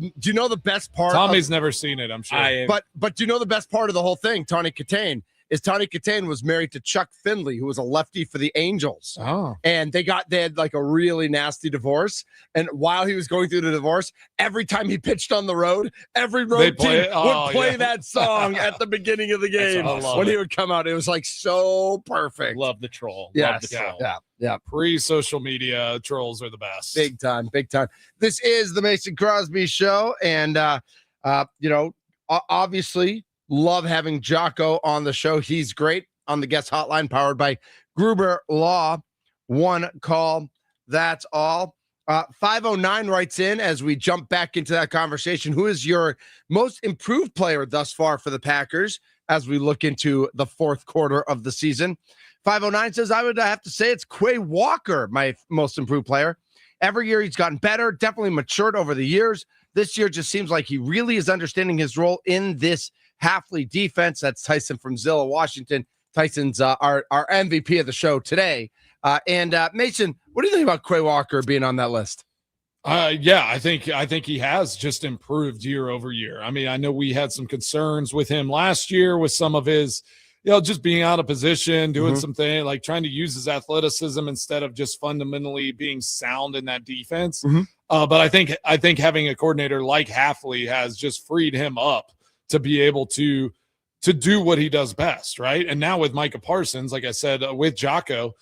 Do you know the best part? Tommy's never seen it, I'm sure. But do you know the best part of the whole thing, Tawny Katane? Is Tawny Katane was married to Chuck Findlay, who was a lefty for the Angels. Oh. And they had like a really nasty divorce. And while he was going through the divorce, every time he pitched on the road, every road team would play that song at the beginning of the game when he would come out. It was like so perfect. Love the troll. Yes. Love the troll. Yeah. Pre-social media trolls are the best. Big time. This is the Mason Crosby Show. And, obviously, love having Jocko on the show. He's great on the guest hotline powered by Gruber Law. One call. That's all. 509 writes in as we jump back into that conversation. Who is your most improved player thus far for the Packers as we look into the fourth quarter of the season? 509 says, I would have to say it's Quay Walker, my most improved player. Every year he's gotten better, definitely matured over the years. This year just seems like he really is understanding his role in this Halfley defense. That's Tyson from Zillow, Washington. Tyson's our MVP of the show today. And Mason, what do you think about Quay Walker being on that list? I think he has just improved year over year. I mean, I know we had some concerns with him last year with some of his, just being out of position, doing something like trying to use his athleticism instead of just fundamentally being sound in that defense. But I think having a coordinator like Halfley has just freed him up to be able to do what he does best, right? And now with Micah Parsons, like I said, with Jocko,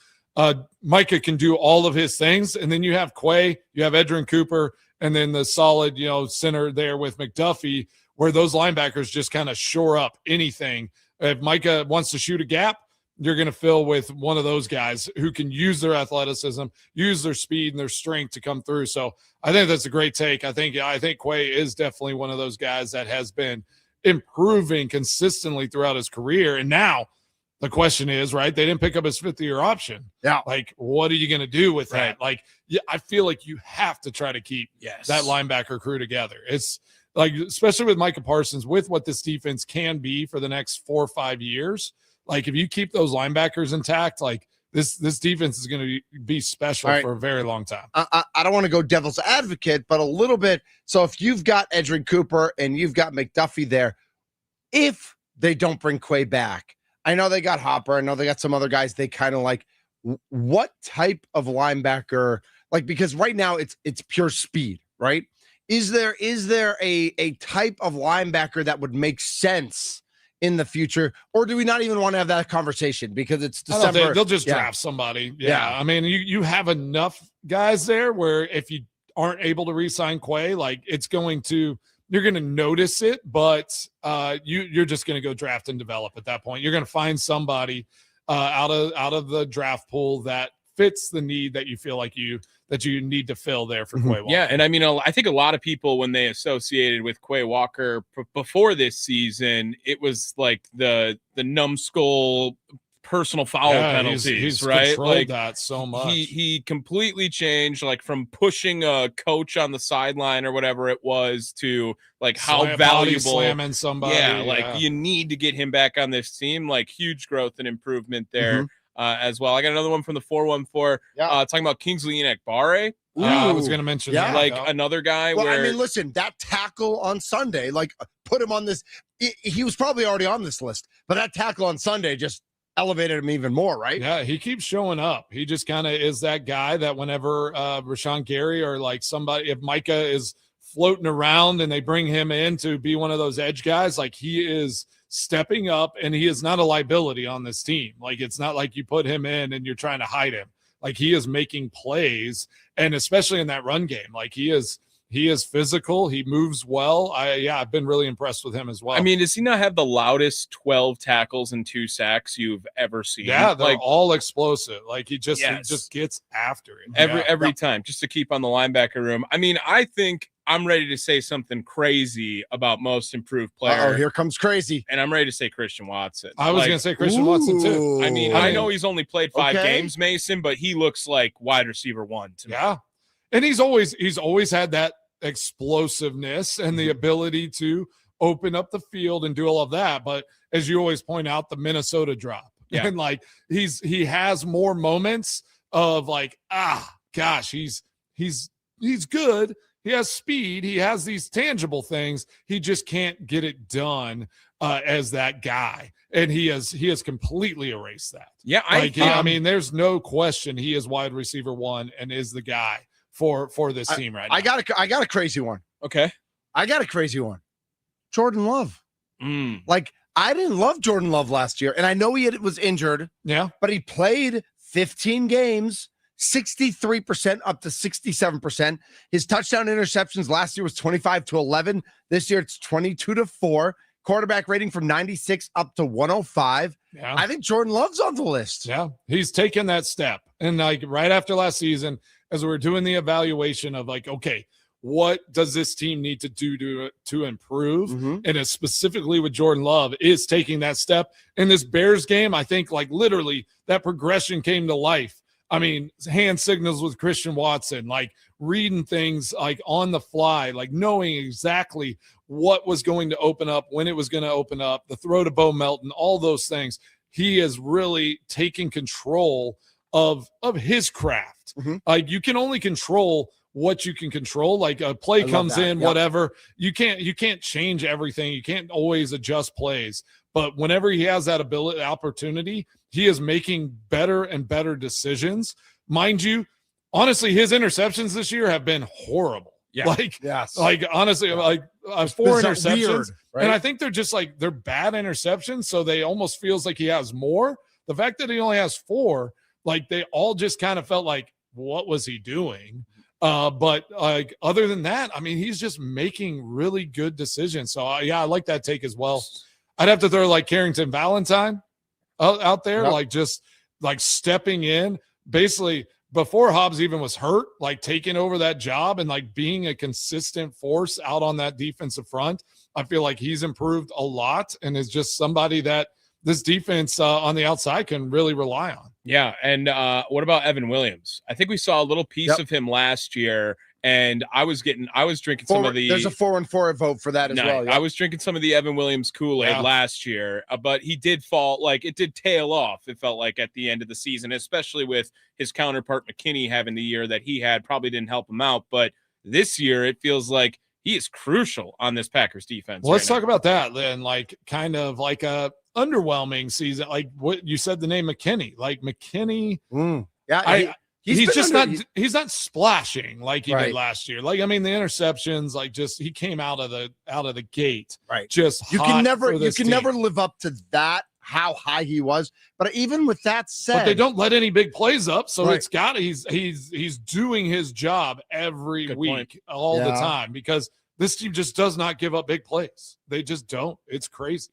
Micah can do all of his things. And then you have Quay, you have Edrin Cooper, and then the solid, center there with McDuffie, where those linebackers just kind of shore up anything. If Micah wants to shoot a gap, you're going to fill with one of those guys who can use their athleticism, use their speed and their strength to come through. So I think that's a great take. I think Quay is definitely one of those guys that has been improving consistently throughout his career. And now the question is, right, they didn't pick up his fifth-year option. Yeah. Like, what are you going to do with that? Like, I feel like you have to try to keep that linebacker crew together. It's like, especially with Micah Parsons, with what this defense can be for the next 4 or 5 years. Like, if you keep those linebackers intact, like this defense is going to be special for a very long time. I don't want to go devil's advocate, but a little bit. So if you've got Edrin Cooper and you've got McDuffie there, if they don't bring Quay back, I know they got Hopper. I know they got some other guys. They kind of like, what type of linebacker? Like, because right now it's pure speed, right? Is there a type of linebacker that would make sense in the future, or do we not even want to have that conversation because it's December? They'll just draft somebody. Yeah. I mean, you have enough guys there where if you aren't able to re-sign Quay, like you're going to notice it, but you're just going to go draft and develop at that point. You're going to find somebody out of the draft pool that fits the need that you feel like you need to fill there for Quay Walker. Yeah, and I mean, I think a lot of people, when they associated with Quay Walker before this season, it was like the numbskull personal foul penalties, he's right? Like that so much. He completely changed, like from pushing a coach on the sideline or whatever it was to like how valuable slamming somebody. Yeah, you need to get him back on this team. Like huge growth and improvement there. As well. I got another one from the 414 talking about Kingsley Enagbare. I was going to mention that. Like another guy I mean, listen, that tackle on Sunday, like put him on this. He was probably already on this list, but that tackle on Sunday just elevated him even more, right? Yeah, he keeps showing up. He just kind of is that guy that whenever Rashawn Gary or like somebody, if Micah is floating around and they bring him in to be one of those edge guys, like he is stepping up, and he is not a liability on this team. Like, it's not like you put him in and you're trying to hide him. Like, he is making plays, and especially in that run game, like he is physical. He moves well. I've been really impressed with him as well. I mean, does he not have the loudest 12 tackles and 2 sacks you've ever seen? Yeah, they're all explosive. Like he just gets after it every time, just to keep on the linebacker room. I mean, I think I'm ready to say something crazy about most improved player. Oh, here comes crazy. And I'm ready to say Christian Watson. I was going to say Christian Watson too. I mean, I know he's only played 5 games, Mason, but he looks like wide receiver 1 to me. Yeah. And he's always had that explosiveness and the ability to open up the field and do all of that. But as you always point out, the Minnesota drop. Yeah. And like he has more moments of like, gosh, he's good. He has speed. He has these tangible things. He just can't get it done as that guy. And he has completely erased that. Yeah. I mean, there's no question he is wide receiver 1 and is the guy for this team right now. I got a crazy one. Okay. I got a crazy one. Jordan Love. Like, I didn't love Jordan Love last year, and I know he was injured. Yeah. But he played 15 games, 63% up to 67%. His touchdown interceptions last year was 25-11. This year it's 22-4. Quarterback rating from 96 up to 105. Yeah. I think Jordan Love's on the list. Yeah. He's taken that step. And like right after last season, as we were doing the evaluation of like, okay, what does this team need to do to improve? And it's specifically with Jordan Love is taking that step. In this Bears game, I think like literally that progression came to life. I mean, hand signals with Christian Watson, like reading things like on the fly, like knowing exactly what was going to open up, when it was going to open up, the throw to Bo Melton, all those things. He is really taking control of his craft. Like you can only control what you can control. Like a play comes in, whatever. You can't change everything. You can't always adjust plays. But whenever he has that opportunity, he is making better and better decisions. Mind you, honestly, his interceptions this year have been horrible. Yeah. Like honestly, like 4 interceptions. Weird, right? And I think they're just like, they're bad interceptions. So they almost feels like he has more. The fact that he only has 4, like they all just kind of felt like, what was he doing? But like other than that, I mean, he's just making really good decisions. So I like that take as well. I'd have to throw like Carrington Valentine out there, like just like stepping in basically before Hobbs even was hurt, like taking over that job and like being a consistent force out on that defensive front. I feel like he's improved a lot and is just somebody that this defense on the outside can really rely on. Yeah. And what about Evan Williams? I think we saw a little piece of him last year, and I was drinking some of the. There's a 4-4 vote for that as well. I was drinking some of the Evan Williams Kool-Aid last year, but he did fall, like it did tail off. It felt like at the end of the season, especially with his counterpart McKinney having the year that he had, probably didn't help him out. But this year, it feels like he is crucial on this Packers defense. Well, let's talk about that then, like kind of like a underwhelming season. Like what you said, the name McKinney, like McKinney. He's not splashing like he did last year. Like, I mean, the interceptions, like just, he came out of the gate. Right. Just you can never live up to that, how high he was. But even with that said, but they don't let any big plays up. So it's got, he's doing his job every week, all the time, because this team just does not give up big plays. They just don't. It's crazy.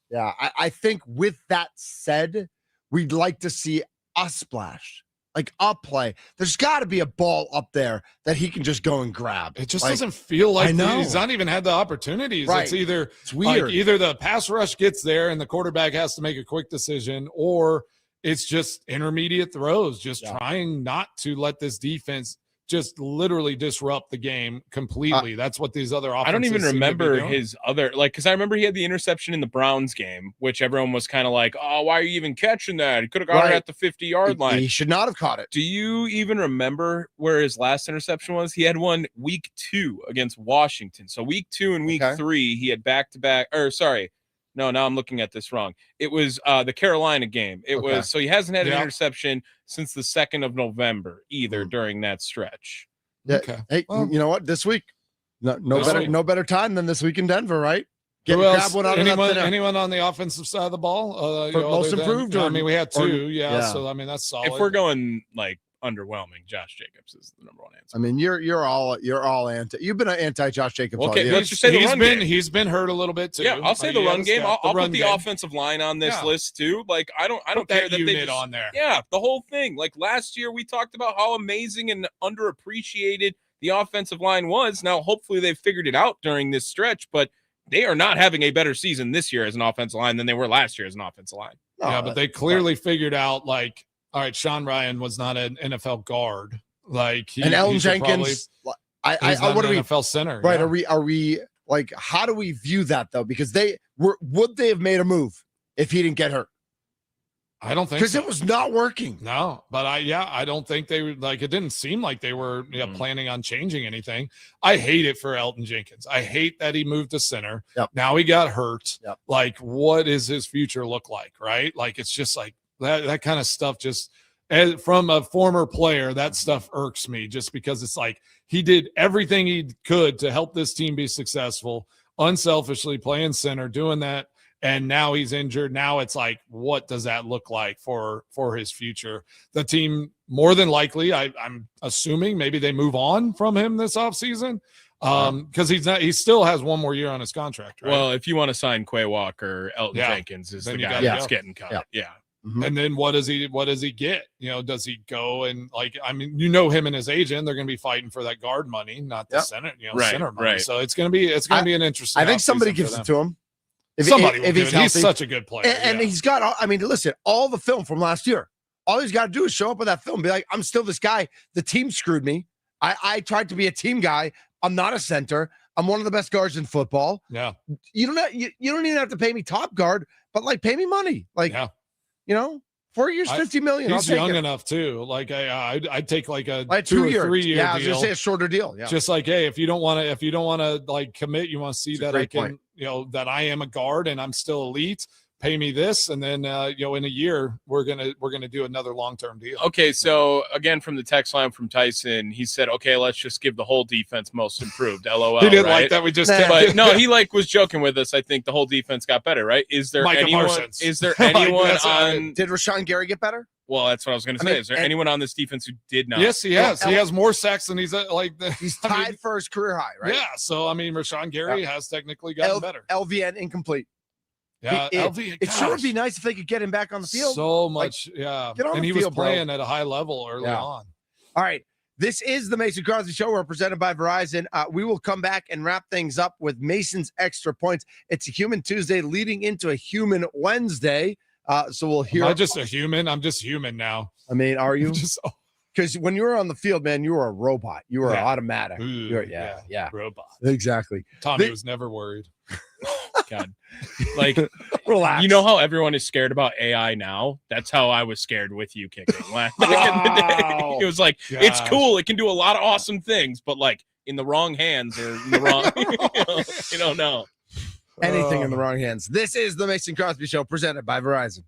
Yeah. I think with that said, we'd like to see a splash. Like a play, there's got to be a ball up there that he can just go and grab. It just doesn't feel like he's not even had the opportunities. Right. It's weird. Like either the pass rush gets there and the quarterback has to make a quick decision, or it's just intermediate throws, just trying not to let this defense just literally disrupt the game completely. That's what these other offenses. I don't even remember his other, like, because I remember he had the interception in the Browns game, which everyone was kind of like, oh, why are you even catching that? He could have got it at the 50-yard line. He should not have caught it. Do you even remember where his last interception was? He had one week 2 against Washington. So week 2 and week 3, he had back-to-back, no, now I'm looking at this wrong. It was the Carolina game. It was, so he hasn't had an interception since the 2nd of November either during that stretch. Yeah. Okay. Hey, you know what? This week, no better time than this week in Denver, right? Grab one out anyone on the offensive side of the ball? Most improved? I mean, we had 2. So, I mean, that's solid. If we're going like underwhelming, Josh Jacobs is the number 1 answer. I mean, you're all anti. You've been an anti Josh Jacobs. Okay, let's just say he's been hurt a little bit too. Yeah, I'll say the run game. I'll put the offensive line on this list too. Like I don't care that unit on there. Yeah, the whole thing. Like last year, we talked about how amazing and underappreciated the offensive line was. Now, hopefully they've figured it out during this stretch, but they are not having a better season this year as an offensive line than they were last year as an offensive line. Yeah, but they clearly figured out, like, all right, Sean Ryan was not an NFL guard. Like, and Elton Jenkins, what are we NFL center? Right? Yeah. Are we like? How do we view that though? Because would they have made a move if he didn't get hurt? I don't think because it was not working. No, but I don't think they were like. It didn't seem like they were planning on changing anything. I hate it for Elton Jenkins. I hate that he moved to center. Yep. Now he got hurt. Yep. Like, what is his future look like? Right? Like, it's just like that kind of stuff. Just from a former player, that stuff irks me. Just because it's like he did everything he could to help this team be successful, unselfishly playing center, doing that. And now he's injured. Now it's like, what does that look like for his future? The team, more than likely, I'm assuming maybe they move on from him this offseason because he still has one more year on his contract. Right? Well, if you want to sign Quay Walker, Elton Jenkins is the guy that's getting cut. Yeah. Mm-hmm. And then what does he get? Does he go and him and his agent, they're going to be fighting for that guard money, not the center, center money. Right. So it's going to be an interesting. I think somebody gives it to him. If he's such a good player. And he's got, listen, all the film from last year, all he's got to do is show up with that film and be like, I'm still this guy. The team screwed me. I tried to be a team guy. I'm not a center. I'm one of the best guards in football. Yeah. You don't even have to pay me top guard, but pay me money. 4 years, $50 million. He's young enough too. Like I'd take a 2 or 3 year. Yeah, I was gonna say a shorter deal. Yeah. Just like, hey, if you don't want to commit, you want to see that I can, that I am a guard and I'm still elite. Pay me this, and then in a year we're gonna do another long-term deal. Okay, so again from the text line from Tyson, he said, "Okay, let's just give the whole defense most improved." LOL. He didn't right? like that. We just but no, he was joking with us. I think the whole defense got better, right? Is there anyone on? Did Rashawn Gary get better? Well, that's what I was going to say. Is there anyone on this defense who did not? Yes, he has. He has more sacks than he's he's tied for his career high, right? Yeah. So Rashawn Gary has technically gotten better. LVN incomplete. Yeah, it sure would be nice if they could get him back on the field. So much, and he was playing at a high level early on. All right, this is the Mason Crosby Show. We're presented by Verizon. We will come back and wrap things up with Mason's Extra Points. It's a Human Tuesday leading into a Human Wednesday. So we'll hear. I'm not just a human. I'm just human now. Are you? Because when you were on the field, man, you were a robot. You were automatic. Ooh, robot. Exactly. Tommy was never worried. God, relax. You know how everyone is scared about AI now? That's how I was scared with you kicking back in the day. It was like, it's cool. It can do a lot of awesome things, but in the wrong hands or in the wrong, you don't know. Anything in the wrong hands. This is the Mason Crosby Show presented by Verizon.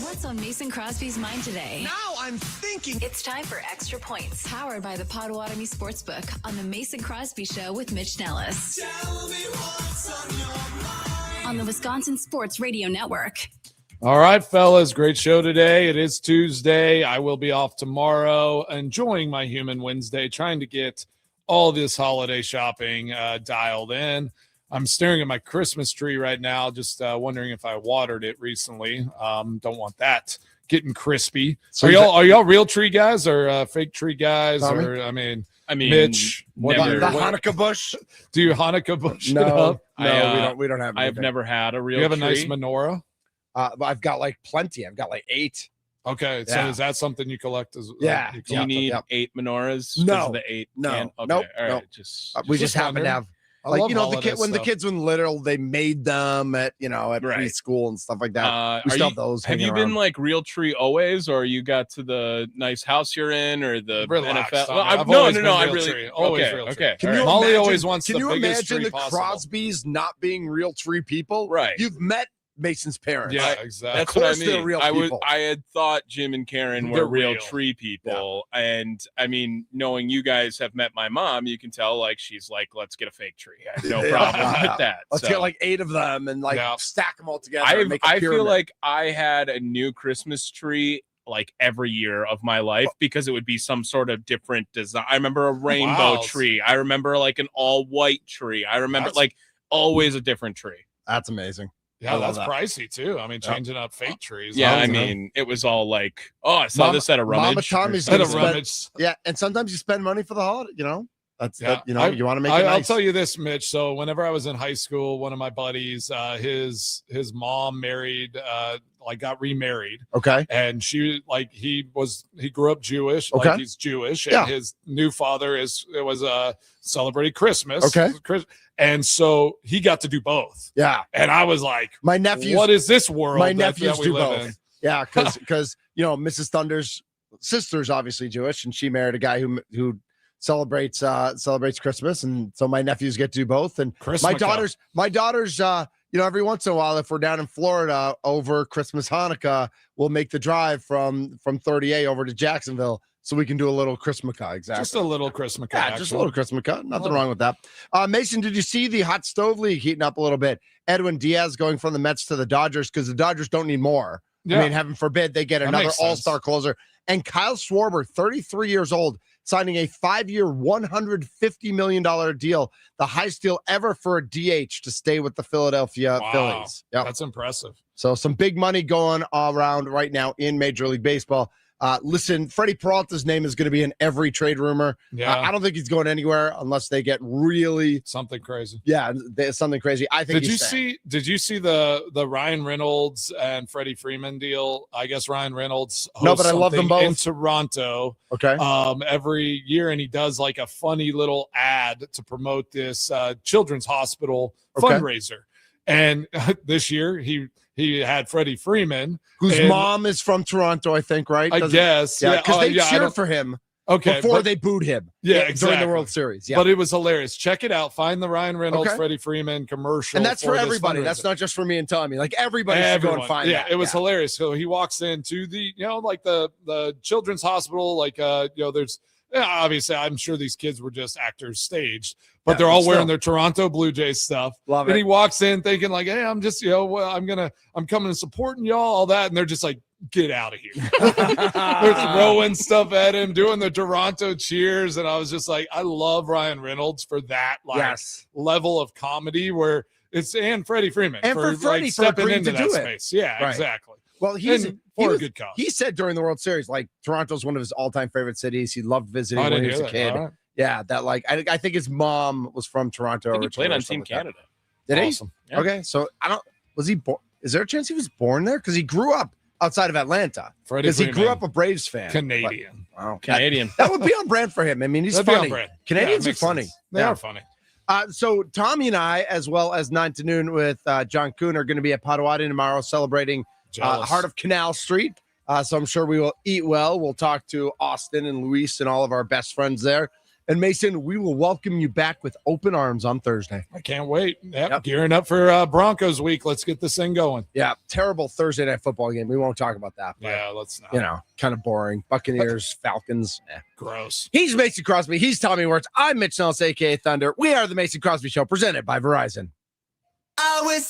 What's on Mason Crosby's mind today? Now I'm thinking. It's time for Extra Points, powered by the Potawatomi Sportsbook on the Mason Crosby Show with Mitch Nellis. Tell me what's on your mind. On the Wisconsin Sports Radio Network. All right, fellas, great show today. It is Tuesday. I will be off tomorrow, enjoying my Human Wednesday, trying to get all this holiday shopping dialed in. I'm staring at my Christmas tree right now, just wondering if I watered it recently. Don't want that getting crispy. So are y'all real tree guys or fake tree guys? Tommy? Or I mean, Mitch, the Hanukkah bush. Do you Hanukkah bush? No, we don't have. I've never had a real. You have tree. a nice menorah. I've got like plenty. I've got like 8. Okay, so is that something you collect as Yeah. Do you need 8 menorahs? No. The 8. No. Okay. Nope. All right. Nope. We just happen to have. Like, the kids when little, they made them at preschool and stuff like that. We still have those. Have you been like real tree always, or you got to the nice house you're in, or the NFL? No. I really always real tree. Okay. Molly always wants. Can you imagine the possible. Crosbys not being real tree people? Right. You've met Mason's parents. Yeah, exactly. That's what I mean. They're real people. I had thought Jim and Karen were real tree people, and I mean, knowing you guys have met my mom, you can tell like she's like, let's get a fake tree. I have no problem with that. Let's get like 8 of them and stack them all together. I feel like I had a new Christmas tree like every year of my life because it would be some sort of different design. I remember a rainbow tree. I remember like an all white tree. I remember like always a different tree. That's amazing. Yeah, that's pricey too. I mean, changing up fake trees. Yeah, I mean, it was all like, I saw this at a rummage. Mama Tommy's at a rummage. Yeah, and sometimes you spend money for the holiday. You want to make it nice. I'll tell you this, Mitch. So whenever I was in high school, one of my buddies, his mom married, got remarried. Okay, and he grew up Jewish. Okay, like he's Jewish, and his new father celebrated Christmas. Okay. And so he got to do both. Yeah. And I was like, my nephews, what is this world? My nephews that we do live both. in? Yeah. Because Mrs. Thunder's sister's obviously Jewish, and she married a guy who celebrates Christmas. And so my nephews get to do both. And my daughters, every once in a while, if we're down in Florida over Christmas, Hanukkah, we'll make the drive from 30A over to Jacksonville. So we can do a little Christmas-ca, exactly. Just a little Christmas-ca. Yeah, just a little Christmas-ca. Nothing wrong with that. Mason, did you see the hot stove league heating up a little bit? Edwin Diaz going from the Mets to the Dodgers because the Dodgers don't need more. Yeah. I mean, heaven forbid they get another all-star closer. And Kyle Schwarber, 33 years old, signing a 5-year, $150 million deal, the highest deal ever for a DH to stay with the Philadelphia Phillies. Yep. That's impressive. So some big money going all around right now in Major League Baseball. Listen, Freddie Peralta's name is going to be in every trade rumor. Yeah. I don't think he's going anywhere unless they get really something crazy. Yeah, something crazy. I think. Did you see the Ryan Reynolds and Freddie Freeman deal? I guess Ryan Reynolds hosts but I love them both in Toronto. Okay. Every year, and he does like a funny little ad to promote this children's hospital fundraiser. And this year he had Freddie Freeman, whose mom is from Toronto, I think, right? I guess. Yeah, because they cheered for him before they booed him. Yeah, exactly. During the World Series. Yeah. But it was hilarious. Check it out. Find the Ryan Reynolds, Freddie Freeman commercial. And that's for everybody. That's not just for me and Tommy. Like everybody should go and find that. It was hilarious. So he walks into the, like the children's hospital, there's obviously I'm sure these kids were just actors staged, but they're all wearing their Toronto Blue Jays stuff. Love it. And he walks in thinking like, hey, I'm just, I'm coming and supporting y'all, all that. And they're just like, get out of here. They're throwing stuff at him, doing the Toronto cheers. And I was just like, I love Ryan Reynolds for that level of comedy where and Freddie Freeman and for Freddie stepping into that space. Yeah, right. Exactly. Well, a good cause. He said during the World Series, like Toronto's one of his all-time favorite cities. He loved visiting when he was a kid. Right. Yeah, that I think his mom was from Toronto. I think he played on Team Canada. Did awesome. he? Yeah. Okay, so was he born? Is there a chance he was born there? Because he grew up outside of Atlanta. Because he grew up a Braves fan. Canadian. Wow, Canadian. That would be on brand for him. I mean, he's funny. Canadians are funny. Sense. They are funny. So Tommy and I, as well as 9 to Noon with John Kuhn, are going to be at Potawatomi tomorrow celebrating Heart of Canal Street. So I'm sure we will eat well. We'll talk to Austin and Luis and all of our best friends there. And Mason, we will welcome you back with open arms on Thursday. I can't wait. Yep. Gearing up for Broncos week. Let's get this thing going. Yeah, terrible Thursday night football game. We won't talk about that. Yeah, let's not. Kind of boring. Buccaneers, Falcons. Gross. He's Mason Crosby. He's Tommy Wirtz. I'm Mitch Nellis, a.k.a. Thunder. We are the Mason Crosby Show, presented by Verizon. I was